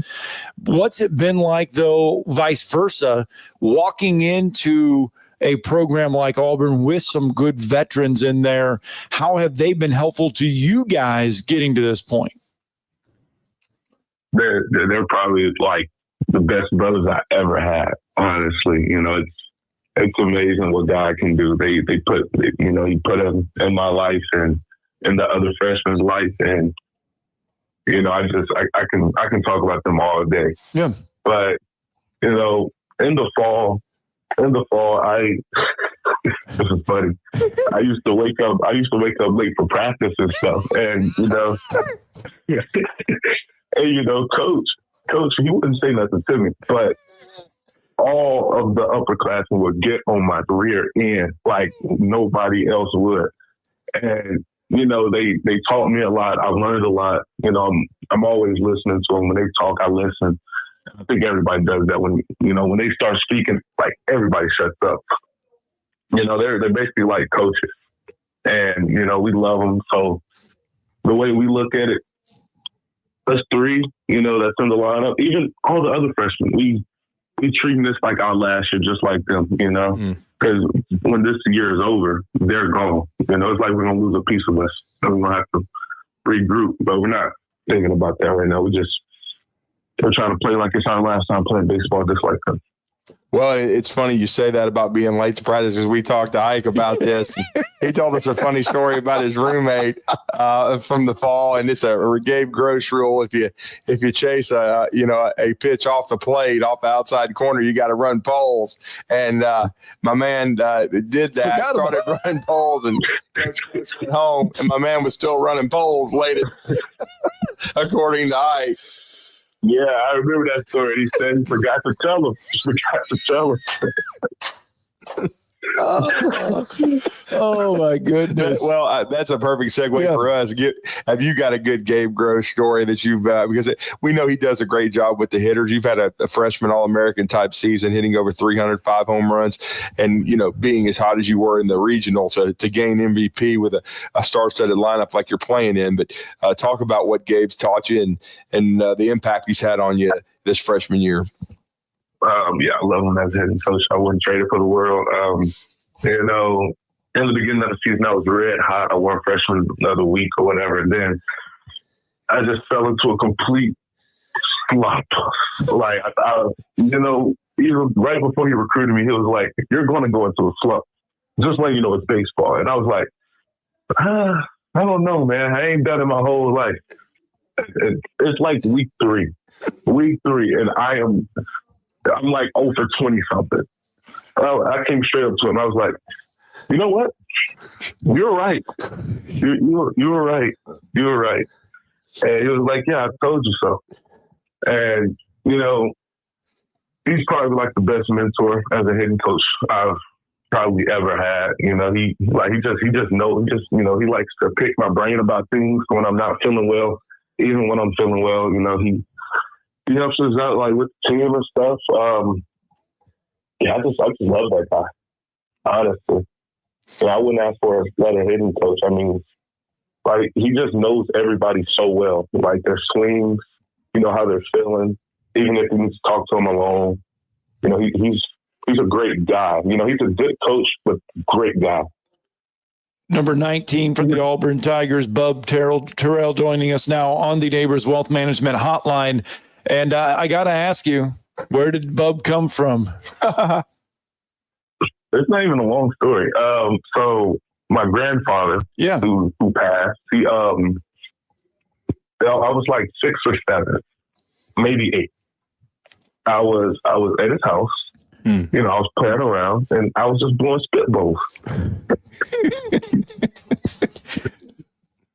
What's it been like, though, vice versa, walking into a program like Auburn with some good veterans in there? How have they been helpful to you guys getting to this point? They're probably like the best brothers I ever had, honestly. It's amazing what God can do. He put them in my life and in the other freshmen's life. And, I can talk about them all day. Yeah. But, in the fall, this is funny. I used to wake up late for practice and stuff. And, coach, he wouldn't say nothing to me, but all of the upperclassmen would get on my rear end like nobody else would. And, they taught me a lot. I learned a lot. I'm always listening to them. When they talk, I listen. I think everybody does that when they start speaking, like everybody shuts up. They're basically like coaches, and we love them. So the way we look at it, us 3, that's in the lineup. Even all the other freshmen, we treat this like our last year, just like them. Because when this year is over, they're gone. It's like we're gonna lose a piece of us, and we're gonna have to regroup. But we're not thinking about that right now. We're trying to play like it's our last time playing baseball, just like them. Well, it's funny you say that about being late to practice because we talked to Ike about this. He told us a funny story about his roommate from the fall, and it's a Gabe Gross rule. If you chase a pitch off the plate, off the outside corner, you got to run poles. And my man did that, started running poles, and Coach Gross went home, and my man was still running poles late, according to Ike. Yeah, I remember that story. He said he forgot to tell him. Oh my goodness! Well, that's a perfect segue for us. Have you got a good Gabe Gross story that you've because we know he does a great job with the hitters. You've had a freshman All-American type season, hitting over 305 home runs, and being as hot as you were in the regional to gain MVP with a star-studded lineup like you're playing in. But talk about what Gabe's taught you and the impact he's had on you this freshman year. Yeah, I love him as a hitting coach. I wouldn't trade it for the world. In the beginning of the season, I was red hot. I won freshman of the week or whatever. And then I just fell into a complete slump. Like, even right before he recruited me, he was like, "You're going to go into a slump. Just letting you know it's baseball." And I was like, I don't know, man. I ain't done it my whole life. It's like week three, and I'm like 0 for 20 something. I came straight up to him. I was like, "You know what? You're right. You were right. You were right." And he was like, "Yeah, I told you so." And he's probably like the best mentor as a hitting coach I've probably ever had. He just knows. He likes to pick my brain about things when I'm not feeling well. Even when I'm feeling well, he helps us out like with the team and stuff. I just love that guy, honestly. I wouldn't ask for a better hitting coach. I mean, like, he just knows everybody so well, like their swings, how they're feeling. Even if he needs to talk to them alone, he's a great guy. He's a good coach, but great guy. Number 19 for the Auburn Tigers, Bub Terrell joining us now on the Neighbors Wealth Management Hotline. And I got to ask you, where did Bub come from? It's not even a long story. So my grandfather, who passed, I was like 6 or 7, maybe 8. I was at his house. I was playing around, and I was just blowing spitballs.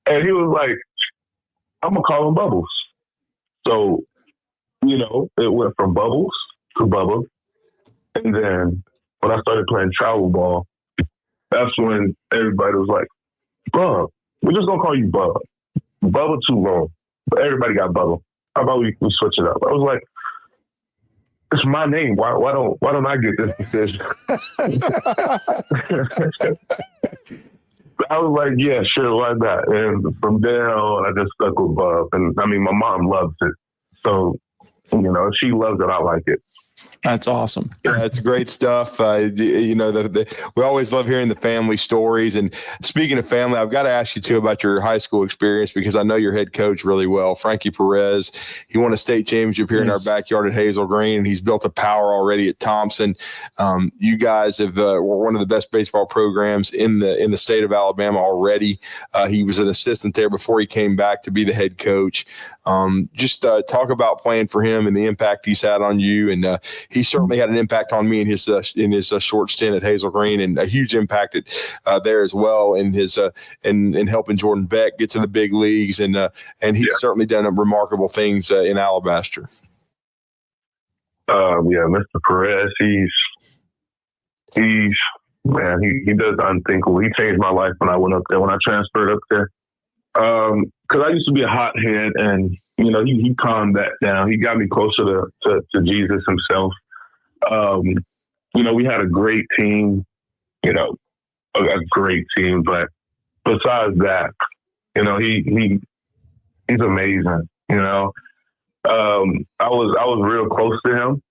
And he was like, "I'm going to call him Bubbles." So, it went from Bubbles to Bubba. And then when I started playing travel ball, that's when everybody was like, "Bub, we're just going to call you Bub. Bubba too long." But everybody got Bubba. How about we switch it up? I was like, it's my name. Why don't I get this decision? I was like, yeah, sure, why not? And from there on, I just stuck with Bub. And I mean, my mom loves it. So, if she loves it, I like it. That's awesome. That's great stuff. We always love hearing the family stories. And speaking of family, I've got to ask you too about your high school experience, because I know your head coach really well, Frankie Perez. He won a state championship here in our backyard at Hazel Green, and he's built a power already at Thompson. You guys were one of the best baseball programs in the state of Alabama already. He was an assistant there before he came back to be the head coach. Just talk about playing for him and the impact he's had on you. And he certainly had an impact on me in his short stint at Hazel Green, and a huge impact there as well in his in helping Jordan Beck get to the big leagues, and he's certainly done remarkable things in Alabaster. Mr. Perez, he does the unthinkable. He changed my life when I went up there, when I transferred up there. Because I used to be a hothead, and he calmed that down. He got me closer to Jesus himself. We had a great team, a great team. But besides that, he's amazing. I was real close to him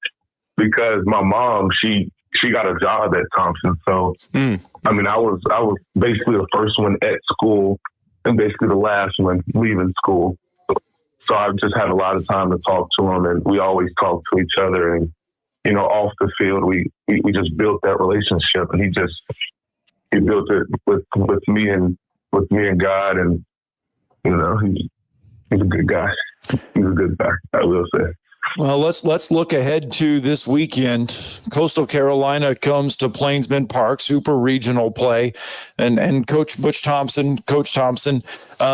because my mom, she got a job at Thompson. So, I mean, I was basically the first one at school and basically the last one leaving school. So I've just had a lot of time to talk to him, and we always talk to each other. And, you know, off the field, we just built that relationship, and he built it with me and God. And, you know, he's a good guy. He's a good guy, I will say. Well, let's look ahead to this weekend. Coastal Carolina comes to Plainsman Park, super regional play, and Coach Thompson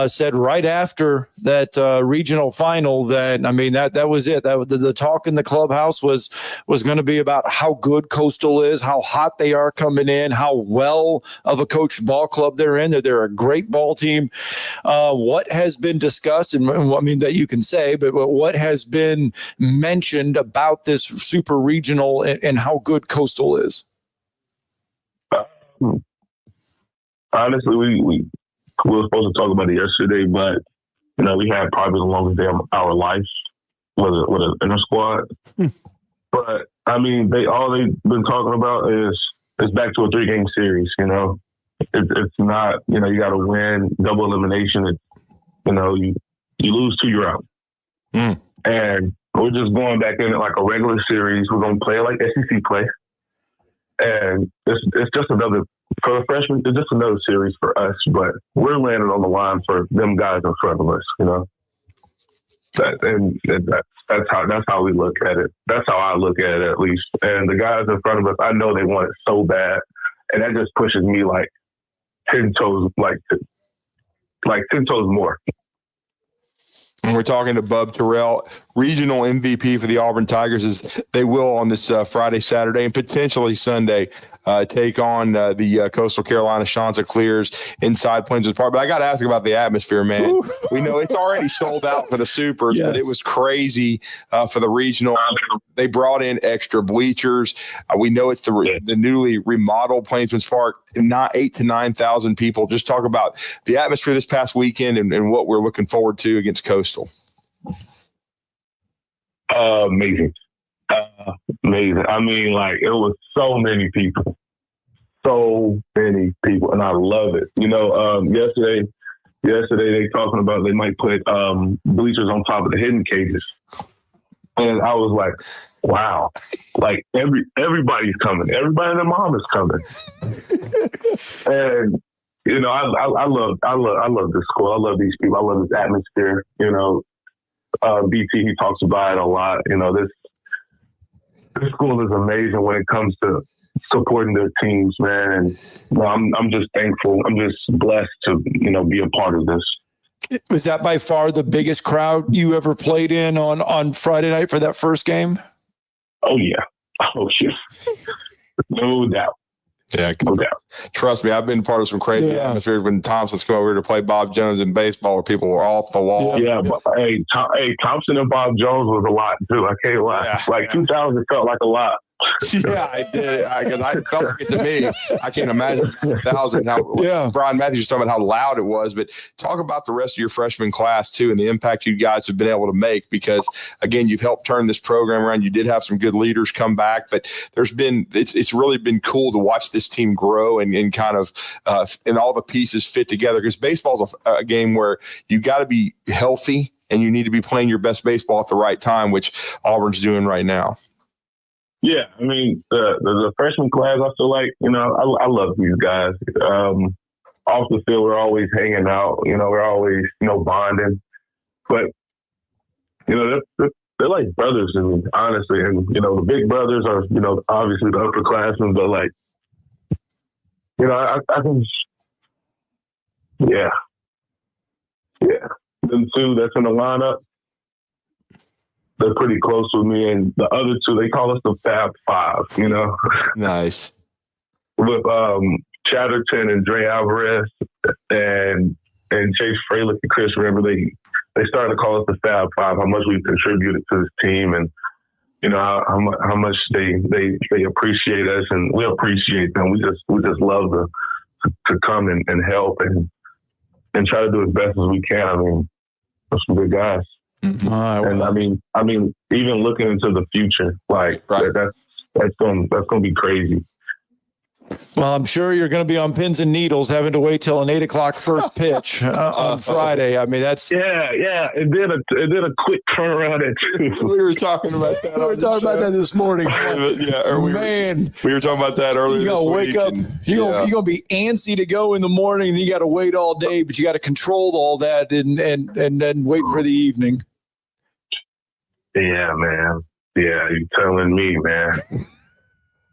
said right after that regional final that, I mean, that was it. That was the talk in the clubhouse was going to be about how good Coastal is, how hot they are coming in, how well of a coached ball club they're in. They're a great ball team. What has been discussed, and I mean that you can say, but what has been mentioned about this super regional and how good Coastal is? Honestly, we were supposed to talk about it yesterday, but you know, we had probably the longest day of our life with an inner squad. But I mean, all they've been talking about is back to a 3-game series. You know, it's not, you know, you got to win double elimination. It's, you know, you lose 2, you're out. And we're just going back in it like a regular series. We're going to play like SEC play. And it's just another, for the freshmen, it's just another series for us. But we're landing on the line for them guys in front of us, you know. That's how we look at it. That's how I look at it, at least. And the guys in front of us, I know they want it so bad. And that just pushes me like 10 toes, like 10 toes more. And we're talking to Bub Terrell, regional MVP for the Auburn Tigers, as they will on this Friday, Saturday, and potentially Sunday take on the Coastal Carolina Chanticleers inside Plainsman Park. But I got to ask about the atmosphere, man. Ooh. We know it's already sold out for the Supers, yes, but it was crazy for the regional. They brought in extra bleachers. We know it's the newly remodeled Plainsman Park, not 8,000 to 9,000 people. Just talk about the atmosphere this past weekend and what we're looking forward to against Coastal. Amazing. Amazing. I mean, like, it was so many people, and I love it. You know, yesterday they talking about they might put bleachers on top of the hidden cages, and I was like, wow, like everybody's coming, everybody and their mom is coming, and you know, I love this school. I love these people. I love this atmosphere. You know, BT, he talks about it a lot. You know, this school is amazing when it comes to supporting their teams, man. And you know, I'm just thankful. I'm just blessed to, you know, be a part of this. Was that by far the biggest crowd you ever played in on Friday night for that first game? Oh yeah. No doubt. Yeah, no doubt. Trust me, I've been part of some crazy atmospheres when Thompson's come over to play Bob Jones in baseball, where people were off the wall. Yeah, but hey, Thompson and Bob Jones was a lot too. I can't lie. Yeah. Like 2000 felt like a lot. Yeah, I did. Because I felt like it to me. I can't imagine 1,000. Brian Matthews was talking about how loud it was, but talk about the rest of your freshman class too, and the impact you guys have been able to make. Because again, you've helped turn this program around. You did have some good leaders come back, but it's really been cool to watch this team grow and kind of and all the pieces fit together. Because baseball's a game where you got to be healthy and you need to be playing your best baseball at the right time, which Auburn's doing right now. Yeah, I mean, the freshman class, I feel like, you know, I love these guys. Off the field, we're always hanging out. You know, we're always, you know, bonding. But, you know, they're like brothers to me, honestly. And, you know, the big brothers are, you know, obviously the upperclassmen. But, like, you know, I can – yeah. Them two that's in the lineup, they're pretty close with me, and the other two, they call us the Fab Five, you know? Nice. With Chatterton and Dre Alvarez and Chase Freilich and Chris River, they started to call us the Fab Five, how much we've contributed to this team, and, you know, how much they appreciate us, and we appreciate them. We just love to come and help and try to do as best as we can. I mean, we're some good guys. And I mean, even looking into the future, like that's going to be crazy. Well, I'm sure you're going to be on pins and needles having to wait till an 8 o'clock first pitch on Friday. I mean, that's It did a quick turnaround at 2. We were talking about that. We were talking about that this morning. We were talking about that earlier. You gotta wake up. You're gonna be antsy to go in the morning, and you got to wait all day. But you got to control all that and then wait for the evening. Yeah, man. Yeah, you're telling me, man.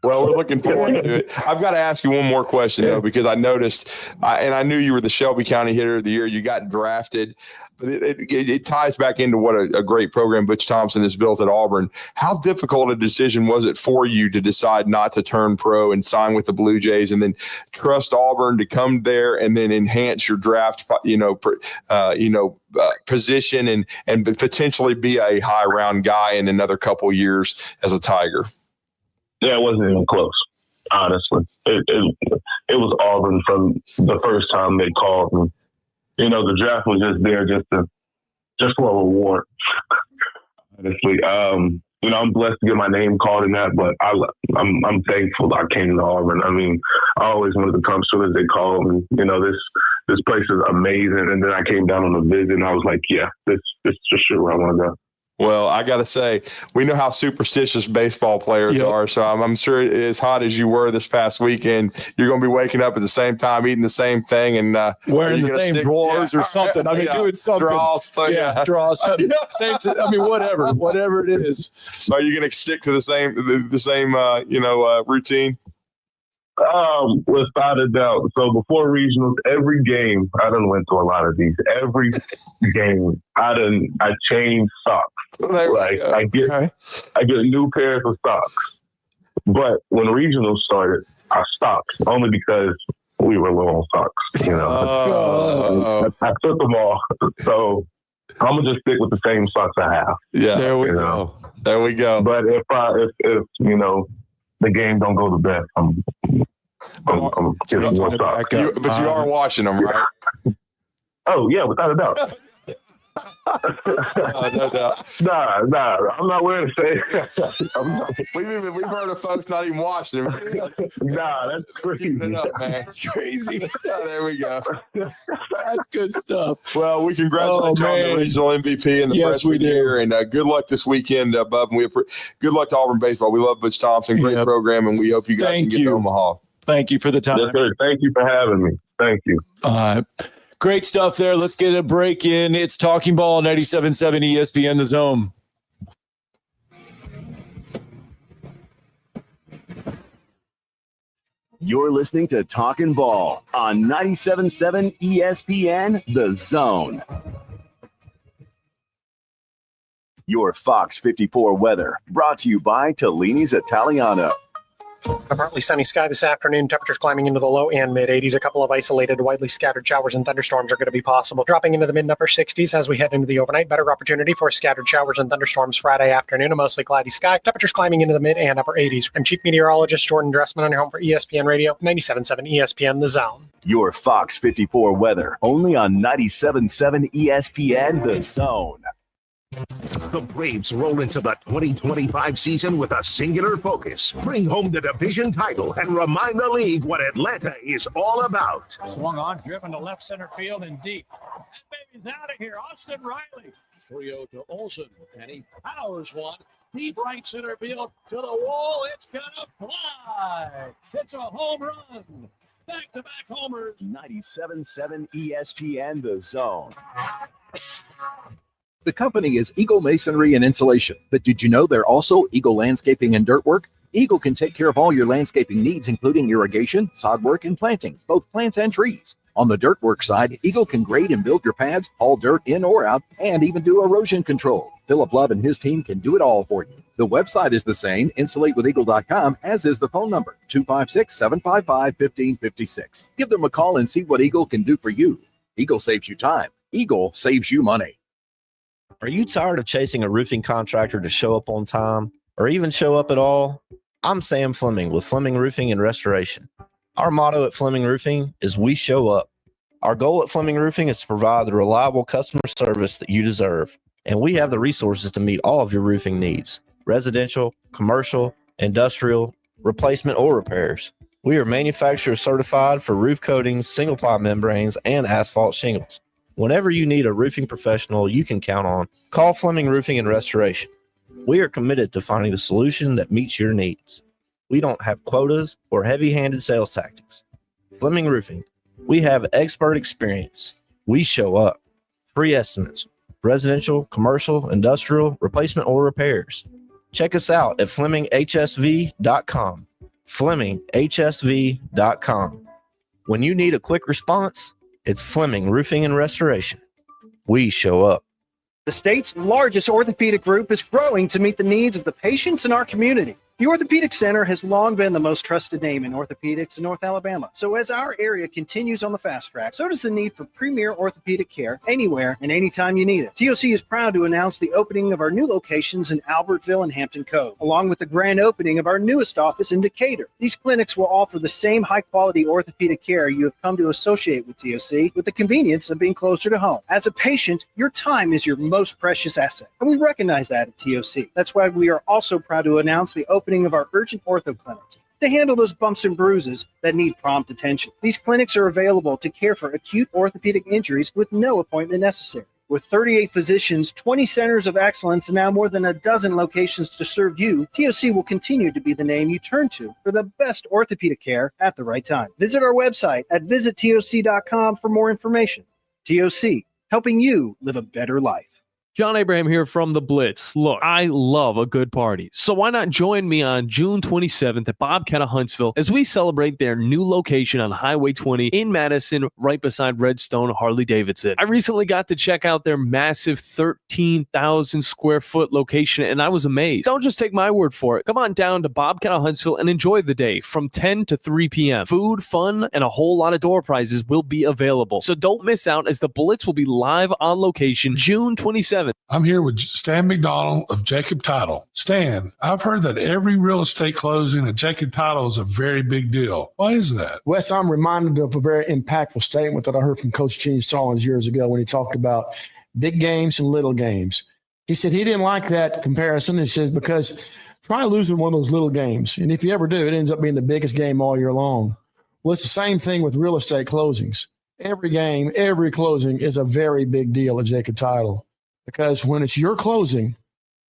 Well, we're looking forward to it. I've got to ask you one more question, though, because I noticed, and I knew you were the Shelby County Hitter of the Year. You got drafted, but it ties back into what a great program Butch Thompson has built at Auburn. How difficult a decision was it for you to decide not to turn pro and sign with the Blue Jays, and then trust Auburn to come there and then enhance your draft, position and potentially be a high round guy in another couple of years as a Tiger? Yeah, it wasn't even close, honestly. It was Auburn from the first time they called me. The draft was just there just for a reward. Honestly, I'm blessed to get my name called in that, but I'm thankful that I came to Auburn. I mean, I always wanted to come as soon as they called me. This place is amazing, and then I came down on a visit, and I was like, yeah, this is just sure where I want to go. Well, I got to say, we know how superstitious baseball players are, so I'm sure as hot as you were this past weekend, you're going to be waking up at the same time, eating the same thing, and wearing the same drawers or something. I mean, doing something. Draws. So, draws. Whatever it is. So are you going to stick to the same routine? Without a doubt. So before regionals, every game, I done went to a lot of these. Every game, I changed socks. I get new pairs of socks. But when regionals started, I stopped only because we were low on socks. I took them all. So I'm gonna just stick with the same socks I have. Yeah, there we go. But if the game don't go the best, I'm getting more socks. But you are washing them, right? Oh yeah, without a doubt. No doubt. Nah, I'm not wearing the same. We've heard of folks not even washing them. Nah, that's crazy. That's crazy. There we go. That's good stuff. Well, we congratulate you on the regional MVP and the freshman year, and good luck this weekend, Bub. Good luck to Auburn baseball. We love Butch Thompson, great program, and we hope you guys can get to Omaha. Thank you for the time. Yes, sir. Thank you for having me. Thank you. Great stuff there. Let's get a break in. It's Talking Ball, 97.7 ESPN, The Zone. You're listening to Talkin' Ball on 97.7 ESPN, The Zone. Your Fox 54 weather brought to you by Tellini's Italiano. A partly sunny sky this afternoon. Temperatures climbing into the low and mid 80s. A couple of isolated, widely scattered showers and thunderstorms are going to be possible. Dropping into the mid and upper 60s as we head into the overnight. Better opportunity for scattered showers and thunderstorms Friday afternoon. A mostly cloudy sky. Temperatures climbing into the mid and upper 80s. I'm Chief Meteorologist Jordan Dressman on your home for ESPN Radio, 97.7 ESPN The Zone. Your Fox 54 weather only on 97.7 ESPN The Zone. The Braves roll into the 2025 season with a singular focus. Bring home the division title and remind the league what Atlanta is all about. Swung on, driven to left center field and deep. That baby's out of here. Austin Riley. Trio to Olsen, and he powers one. Deep right center field to the wall. It's going to fly. It's a home run. Back-to-back homers. 97.7 ESPN The Zone. The company is Eagle Masonry and Insulation, but did you know they're also Eagle Landscaping and Dirt Work? Eagle can take care of all your landscaping needs, including irrigation, sod work, and planting, both plants and trees. On the dirt work side, Eagle can grade and build your pads, haul dirt in or out, and even do erosion control. Philip Love and his team can do it all for you. The website is the same, insulatewitheagle.com, as is the phone number, 256-755-1556. Give them a call and see what Eagle can do for you. Eagle saves you time. Eagle saves you money. Are you tired of chasing a roofing contractor to show up on time or even show up at all? I'm Sam Fleming with Fleming Roofing and Restoration. Our motto at Fleming Roofing is we show up. Our goal at Fleming Roofing is to provide the reliable customer service that you deserve, and we have the resources to meet all of your roofing needs, residential, commercial, industrial, replacement, or repairs. We are manufacturer certified for roof coatings, single ply membranes, and asphalt shingles. Whenever you need a roofing professional you can count on, call Fleming Roofing and Restoration. We are committed to finding the solution that meets your needs. We don't have quotas or heavy-handed sales tactics. Fleming Roofing, we have expert experience. We show up. Free estimates, residential, commercial, industrial, replacement, or repairs. Check us out at FlemingHSV.com. FlemingHSV.com. When you need a quick response, it's Fleming Roofing and Restoration. We show up. The state's largest orthopedic group is growing to meet the needs of the patients in our community. The Orthopedic Center has long been the most trusted name in orthopedics in North Alabama. So as our area continues on the fast track, so does the need for premier orthopedic care anywhere and anytime you need it. TOC is proud to announce the opening of our new locations in Albertville and Hampton Cove, along with the grand opening of our newest office in Decatur. These clinics will offer the same high-quality orthopedic care you have come to associate with TOC, with the convenience of being closer to home. As a patient, your time is your most precious asset, and we recognize that at TOC. That's why we are also proud to announce the opening of our urgent ortho clinics to handle those bumps and bruises that need prompt attention. These clinics are available to care for acute orthopedic injuries with no appointment necessary. With 38 physicians, 20 centers of excellence, and now more than a dozen locations to serve you, TOC will continue to be the name you turn to for the best orthopedic care at the right time. Visit our website at visittoc.com for more information. TOC, helping you live a better life. John Abraham here from The Blitz. Look, I love a good party, so why not join me on June 27th at Bobcat of Huntsville as we celebrate their new location on Highway 20 in Madison, right beside Redstone Harley-Davidson. I recently got to check out their massive 13,000 square foot location, and I was amazed. Don't just take my word for it. Come on down to Bobcat of Huntsville and enjoy the day from 10 to 3 p.m. Food, fun, and a whole lot of door prizes will be available, so don't miss out as the Blitz will be live on location June 27th. I'm here with Stan McDonald of Jacob Title. Stan, I've heard that every real estate closing at Jacob Title is a very big deal. Why is that? Wes, I'm reminded of a very impactful statement that I heard from Coach Gene Stallings years ago when he talked about big games and little games. He said he didn't like that comparison. He says, because try losing one of those little games. And if you ever do, it ends up being the biggest game all year long. Well, it's the same thing with real estate closings. Every game, every closing is a very big deal at Jacob Title. Because when it's your closing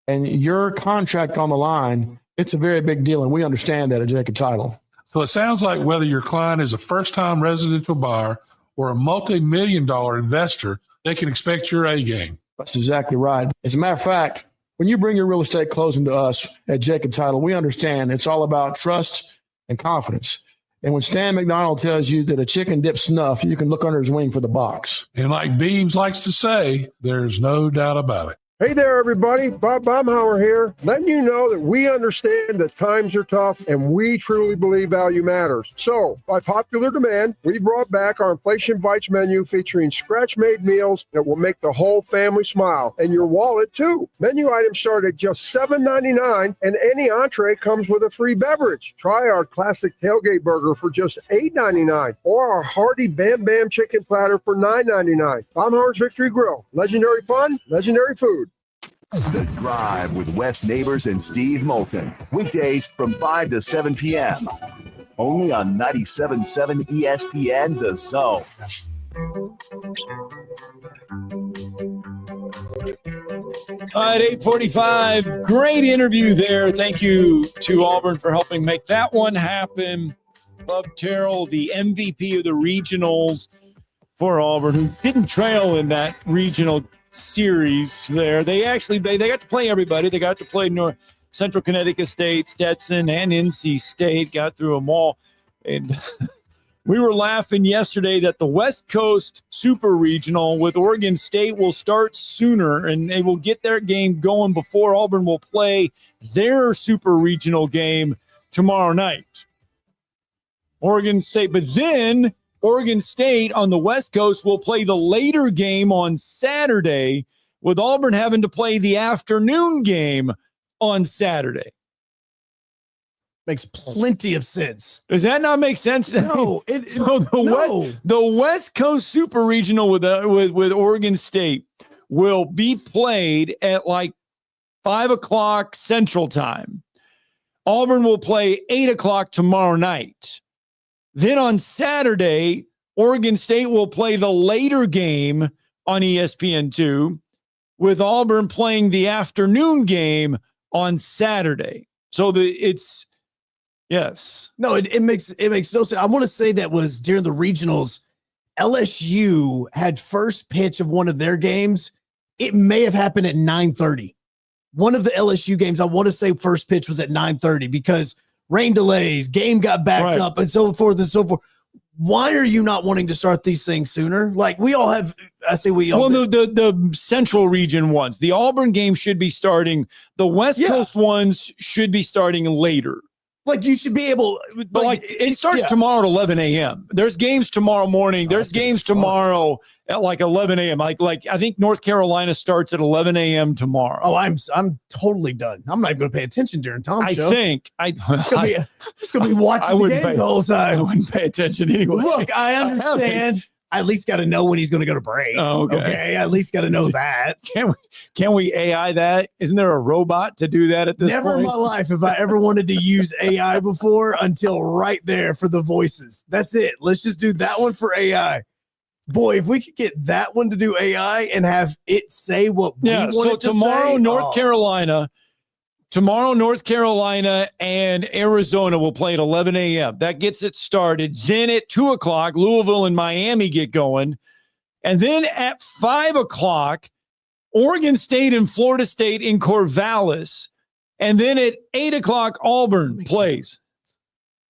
and your contract on the line, it's a very big deal, and we understand that at Jacob Title. So it sounds like whether your client is a first-time residential buyer or a multi-million-dollar investor, they can expect your A game. That's exactly right. As a matter of fact, when you bring your real estate closing to us at Jacob Title, we understand it's all about trust and confidence. And when Stan McDonald tells you that a chicken dips snuff, you can look under his wing for the box. And like Beams likes to say, there's no doubt about it. Hey there, everybody. Bob Baumhauer here, letting you know that we understand that times are tough and we truly believe value matters. So, by popular demand, we brought back our Inflation Bites menu featuring scratch-made meals that will make the whole family smile and your wallet, too. Menu items start at just $7.99, and any entree comes with a free beverage. Try our classic tailgate burger for just $8.99 or our hearty Bam Bam chicken platter for $9.99. Baumhauer's Victory Grill. Legendary fun, legendary food. The Drive with Wes Neighbors and Steve Moulton. Weekdays from 5 to 7 p.m. Only on 97.7 ESPN The Zone. All right, 8:45. Great interview there. Thank you to Auburn for helping make that one happen. Bub Terrell, the MVP of the regionals for Auburn, who didn't trail in that regional series there. They got to play everybody. They got to play North Central Connecticut State, Stetson, and NC State. Got through them all. And we were laughing yesterday that the West Coast Super Regional with Oregon State will start sooner, and they will get their game going before Auburn will play their Super Regional game tomorrow night. Oregon State, but then Oregon State on the West Coast will play the later game on Saturday, with Auburn having to play the afternoon game on Saturday. Makes plenty of sense. Does that not make sense? No. The West Coast Super Regional with Oregon State will be played at like 5 o'clock Central Time. Auburn will play 8 o'clock tomorrow night. Then on Saturday, Oregon State will play the later game on ESPN2, with Auburn playing the afternoon game on Saturday. So yes. No, it makes no sense. I want to say that was during the regionals. LSU had first pitch of one of their games. It may have happened at 9:30. One of the LSU games, I want to say first pitch was at 9:30 because rain delays, game got backed up, and so forth and so forth. Why are you not wanting to start these things sooner? Like we all have, I say we all. Well, the central region ones, the Auburn game should be starting. The West Coast ones should be starting later. Like you should be able, but it starts tomorrow at 11 a.m. There's games tomorrow morning. There's games tomorrow at like 11 a.m. Like I think North Carolina starts at 11 a.m. tomorrow. Oh, I'm totally done. I'm not even going to pay attention during Tom's show. I'm just going to be watching the game the whole time. I wouldn't pay attention anyway. Look, I understand. I at least got to know when he's going to go to break. Oh, okay. I at least got to know that. Can we AI that? Isn't there a robot to do that at this point? Never in my life have I ever wanted to use AI before until right there for the voices. That's it. Let's just do that one for AI. Boy, if we could get that one to do AI and have it say what we want it to tomorrow, say. North Carolina. Tomorrow, North Carolina and Arizona will play at 11 a.m. That gets it started. Then at 2 o'clock, Louisville and Miami get going. And then at 5 o'clock, Oregon State and Florida State in Corvallis. And then at 8 o'clock, Auburn plays.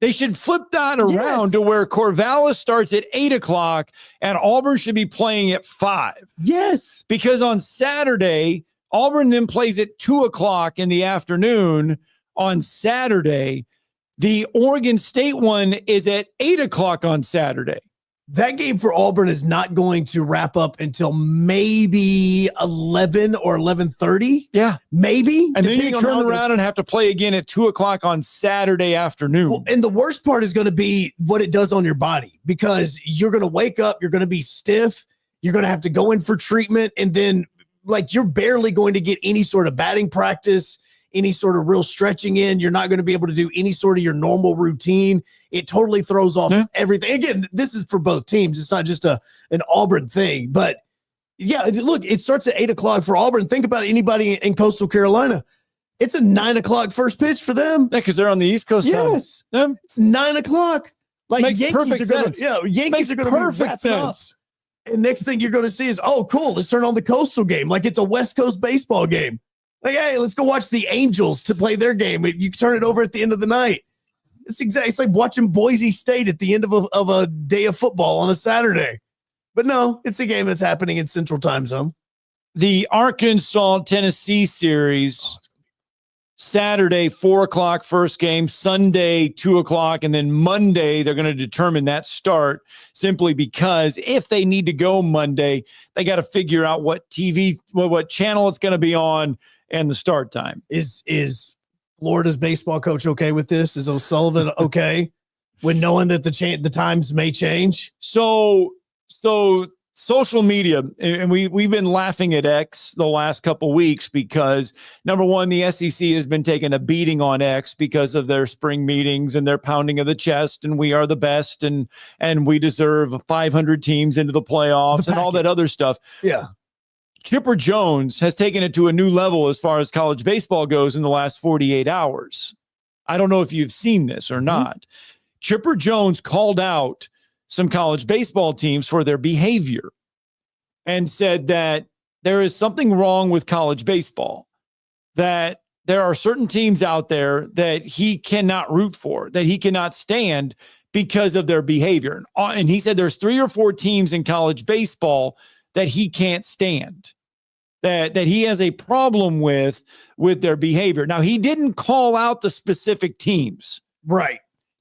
They should flip that around to where Corvallis starts at 8 o'clock and Auburn should be playing at 5. Yes. Because on Saturday, Auburn then plays at 2 o'clock in the afternoon on Saturday. The Oregon State one is at 8 o'clock on Saturday. That game for Auburn is not going to wrap up until maybe 11 or 11:30. Yeah. Maybe. And then you turn around and have to play again at 2 o'clock on Saturday afternoon. Well, and the worst part is going to be what it does on your body because you're going to wake up, you're going to be stiff, you're going to have to go in for treatment, and then like you're barely going to get any sort of batting practice, any sort of real stretching in. You're not going to be able to do any sort of your normal routine. It totally throws off everything. Again, this is for both teams. It's not just an Auburn thing, but yeah, look, it starts at 8 o'clock for Auburn. Think about anybody in Coastal Carolina. It's a 9 o'clock first pitch for them. Yeah, because they're on the East Coast. Yes. It's 9 o'clock. Like Makes Yankees are going to, Yankees are going to be wrapping up. And next thing you're going to see is, oh, cool, let's turn on the Coastal game. Like it's a West Coast baseball game. Like, hey, let's go watch the Angels to play their game. You turn it over at the end of the night. It's like watching Boise State at the end of a day of football on a Saturday. But no, it's a game that's happening in Central Time Zone. The Arkansas-Tennessee series, Saturday, 4 o'clock first game, Sunday, 2 o'clock, and then Monday, they're going to determine that start simply because if they need to go Monday, they got to figure out what channel it's going to be on and the start time. Is Florida's baseball coach okay with this? Is O'Sullivan okay with knowing that the times may change? So social media, and we've been laughing at X the last couple weeks because, number one, the SEC has been taking a beating on X because of their spring meetings and their pounding of the chest, and we are the best, and we deserve 500 teams into the playoffs and all that other stuff. Yeah. Chipper Jones has taken it to a new level as far as college baseball goes in the last 48 hours. I don't know if you've seen this or not. Chipper Jones called out some college baseball teams for their behavior and said that there is something wrong with college baseball, that there are certain teams out there that he cannot root for, that he cannot stand because of their behavior. And he said there's 3 or 4 teams in college baseball that he can't stand, that he has a problem with their behavior. Now, he didn't call out the specific teams. Right.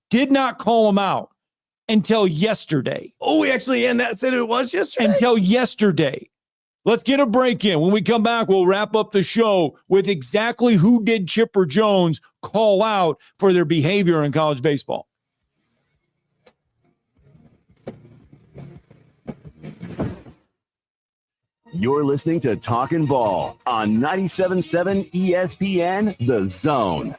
Did not call them out until yesterday. Oh, we actually said it was yesterday? Until yesterday. Let's get a break in. When we come back, we'll wrap up the show with exactly who did Chipper Jones call out for their behavior in college baseball. You're listening to Talkin' Ball on 97.7 ESPN, The Zone.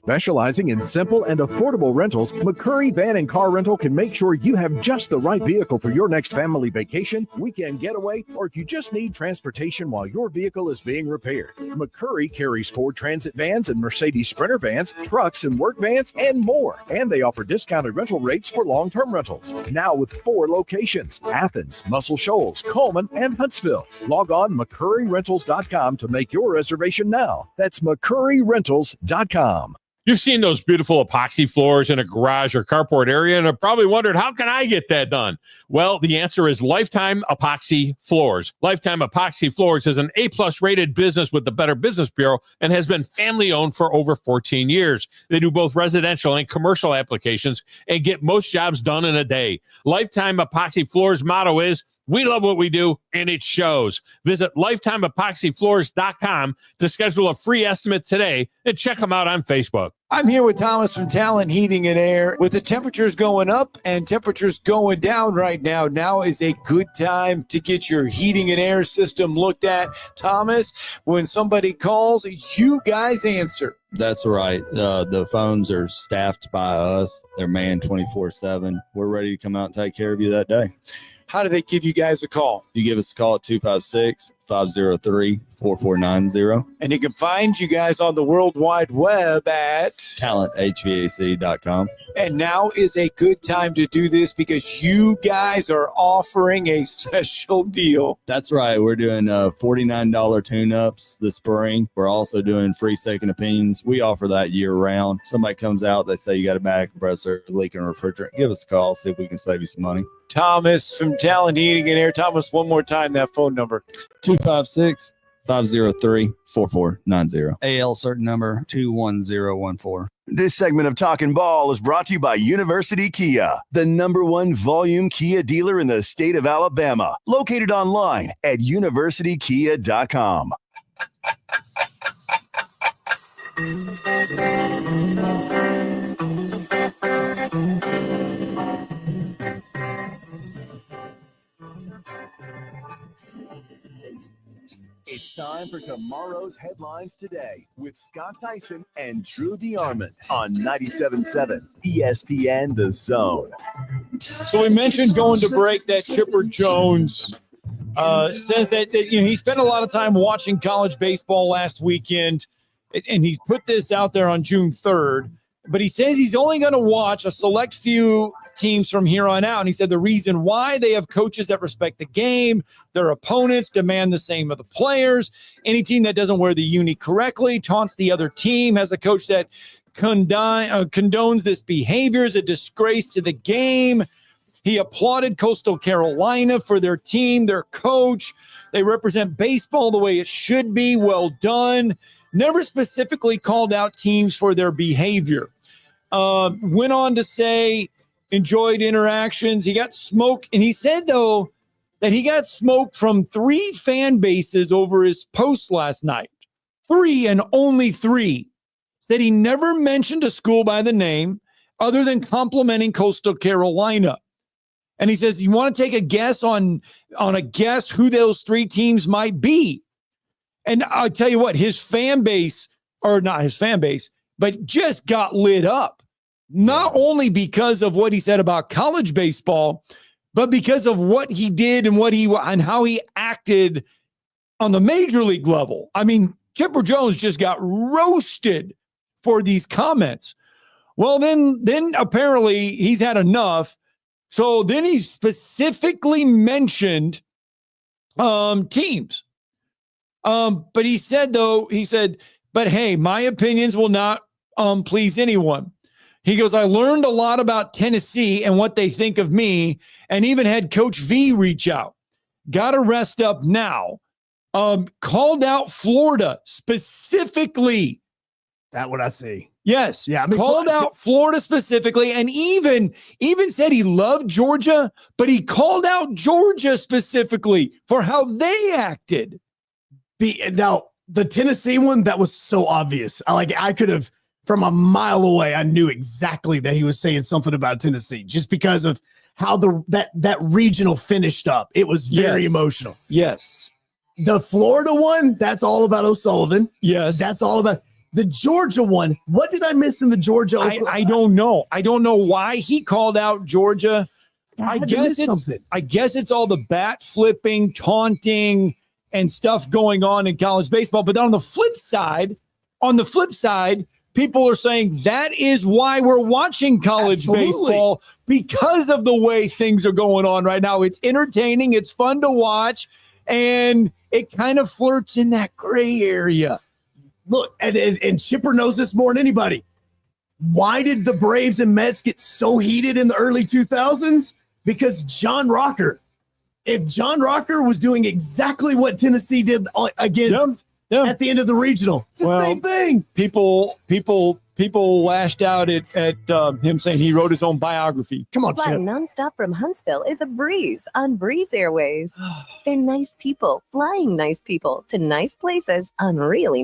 Specializing in simple and affordable rentals, McCurry Van and Car Rental can make sure you have just the right vehicle for your next family vacation, weekend getaway, or if you just need transportation while your vehicle is being repaired. McCurry carries Ford Transit vans and Mercedes Sprinter vans, trucks and work vans, and more. And they offer discounted rental rates for long-term rentals. Now with 4 locations: Athens, Muscle Shoals, Coleman, and Huntsville. Log on McCurryRentals.com to make your reservation now. That's McCurryRentals.com. You've seen those beautiful epoxy floors in a garage or carport area and have probably wondered, how can I get that done? Well, the answer is Lifetime Epoxy Floors. Lifetime Epoxy Floors is an A-plus rated business with the Better Business Bureau and has been family-owned for over 14 years. They do both residential and commercial applications and get most jobs done in a day. Lifetime Epoxy Floors' motto is, we love what we do, and it shows. Visit LifetimeEpoxyFloors.com to schedule a free estimate today and check them out on Facebook. I'm here with Thomas from Talkin Heating and Air. With the temperatures going up and temperatures going down right now, now is a good time to get your heating and air system looked at. Thomas, when somebody calls, you guys answer. That's right. The phones are staffed by us. They're manned 24/7. We're ready to come out and take care of you that day. How do they give you guys a call? You give us a call at 256-503-4490. And you can find you guys on the World Wide Web at TalentHVAC.com. And now is a good time to do this because you guys are offering a special deal. That's right. We're doing $49 tune-ups this spring. We're also doing free second opinions. We offer that year-round. Somebody comes out, they say you got a back compressor, leaking refrigerant. Give us a call, see if we can save you some money. Thomas from Talkin Heating and Air. Thomas, one more time, that phone number. 256-503-4490. AL certain number 21014. This segment of Talkin' Ball is brought to you by University Kia, the #1 volume Kia dealer in the state of Alabama. Located online at universitykia.com. It's time for tomorrow's headlines today with Scott Tyson and Drew DeAmond on 97.7 ESPN The Zone. So we mentioned going to break that Chipper Jones says that he spent a lot of time watching college baseball last weekend, and he put this out there on June 3rd. But he says he's only going to watch a select few teams from here on out. And he said the reason why: they have coaches that respect the game, their opponents demand the same of the players. Any team that doesn't wear the uni correctly taunts the other team, has a coach that condones this behavior, is a disgrace to the game. He applauded Coastal Carolina for their team, their coach. They represent baseball the way it should be. Well done. Never specifically called out teams for their behavior. Went on to say, enjoyed interactions. He got smoked. And he said, though, that he got smoked from 3 fan bases over his post last night. 3 and only 3. Said he never mentioned a school by the name other than complimenting Coastal Carolina. And he says, you want to take a guess on a guess who those 3 teams might be? And I'll tell you what, his fan base, or not his fan base, but just got lit up. Not only because of what he said about college baseball, but because of what he did and how he acted on the major league level. I mean, Chipper Jones just got roasted for these comments. Well, then apparently he's had enough. So then he specifically mentioned teams. But he said, but hey, my opinions will not please anyone. He goes, I learned a lot about Tennessee and what they think of me, and even had Coach V reach out. Got to rest up now. Called out Florida specifically. That's what I see. Yes. Yeah. I mean, called out Florida specifically, and even said he loved Georgia, but he called out Georgia specifically for how they acted. Now, the Tennessee one, that was so obvious. I could have, from a mile away, I knew exactly that he was saying something about Tennessee just because of how that regional finished up. It was very emotional. Yes. The Florida one, that's all about O'Sullivan. Yes. That's all about. The Georgia one. What did I miss in the Georgia? I don't know. I don't know why he called out Georgia. I guess it's all the bat flipping, taunting, and stuff going on in college baseball. But on the flip side, people are saying that is why we're watching college baseball, because of the way things are going on right now. It's entertaining, it's fun to watch, and it kind of flirts in that gray area. Look, and Chipper knows this more than anybody. Why did the Braves and Mets get so heated in the early 2000s? Because John Rocker. If John Rocker was doing exactly what Tennessee did against at the end of the regional, it's the same thing. People lashed out at him saying he wrote his own biography. Come on, Flying nonstop from Huntsville is a breeze on Breeze Airways. They're nice people flying nice people to nice places on really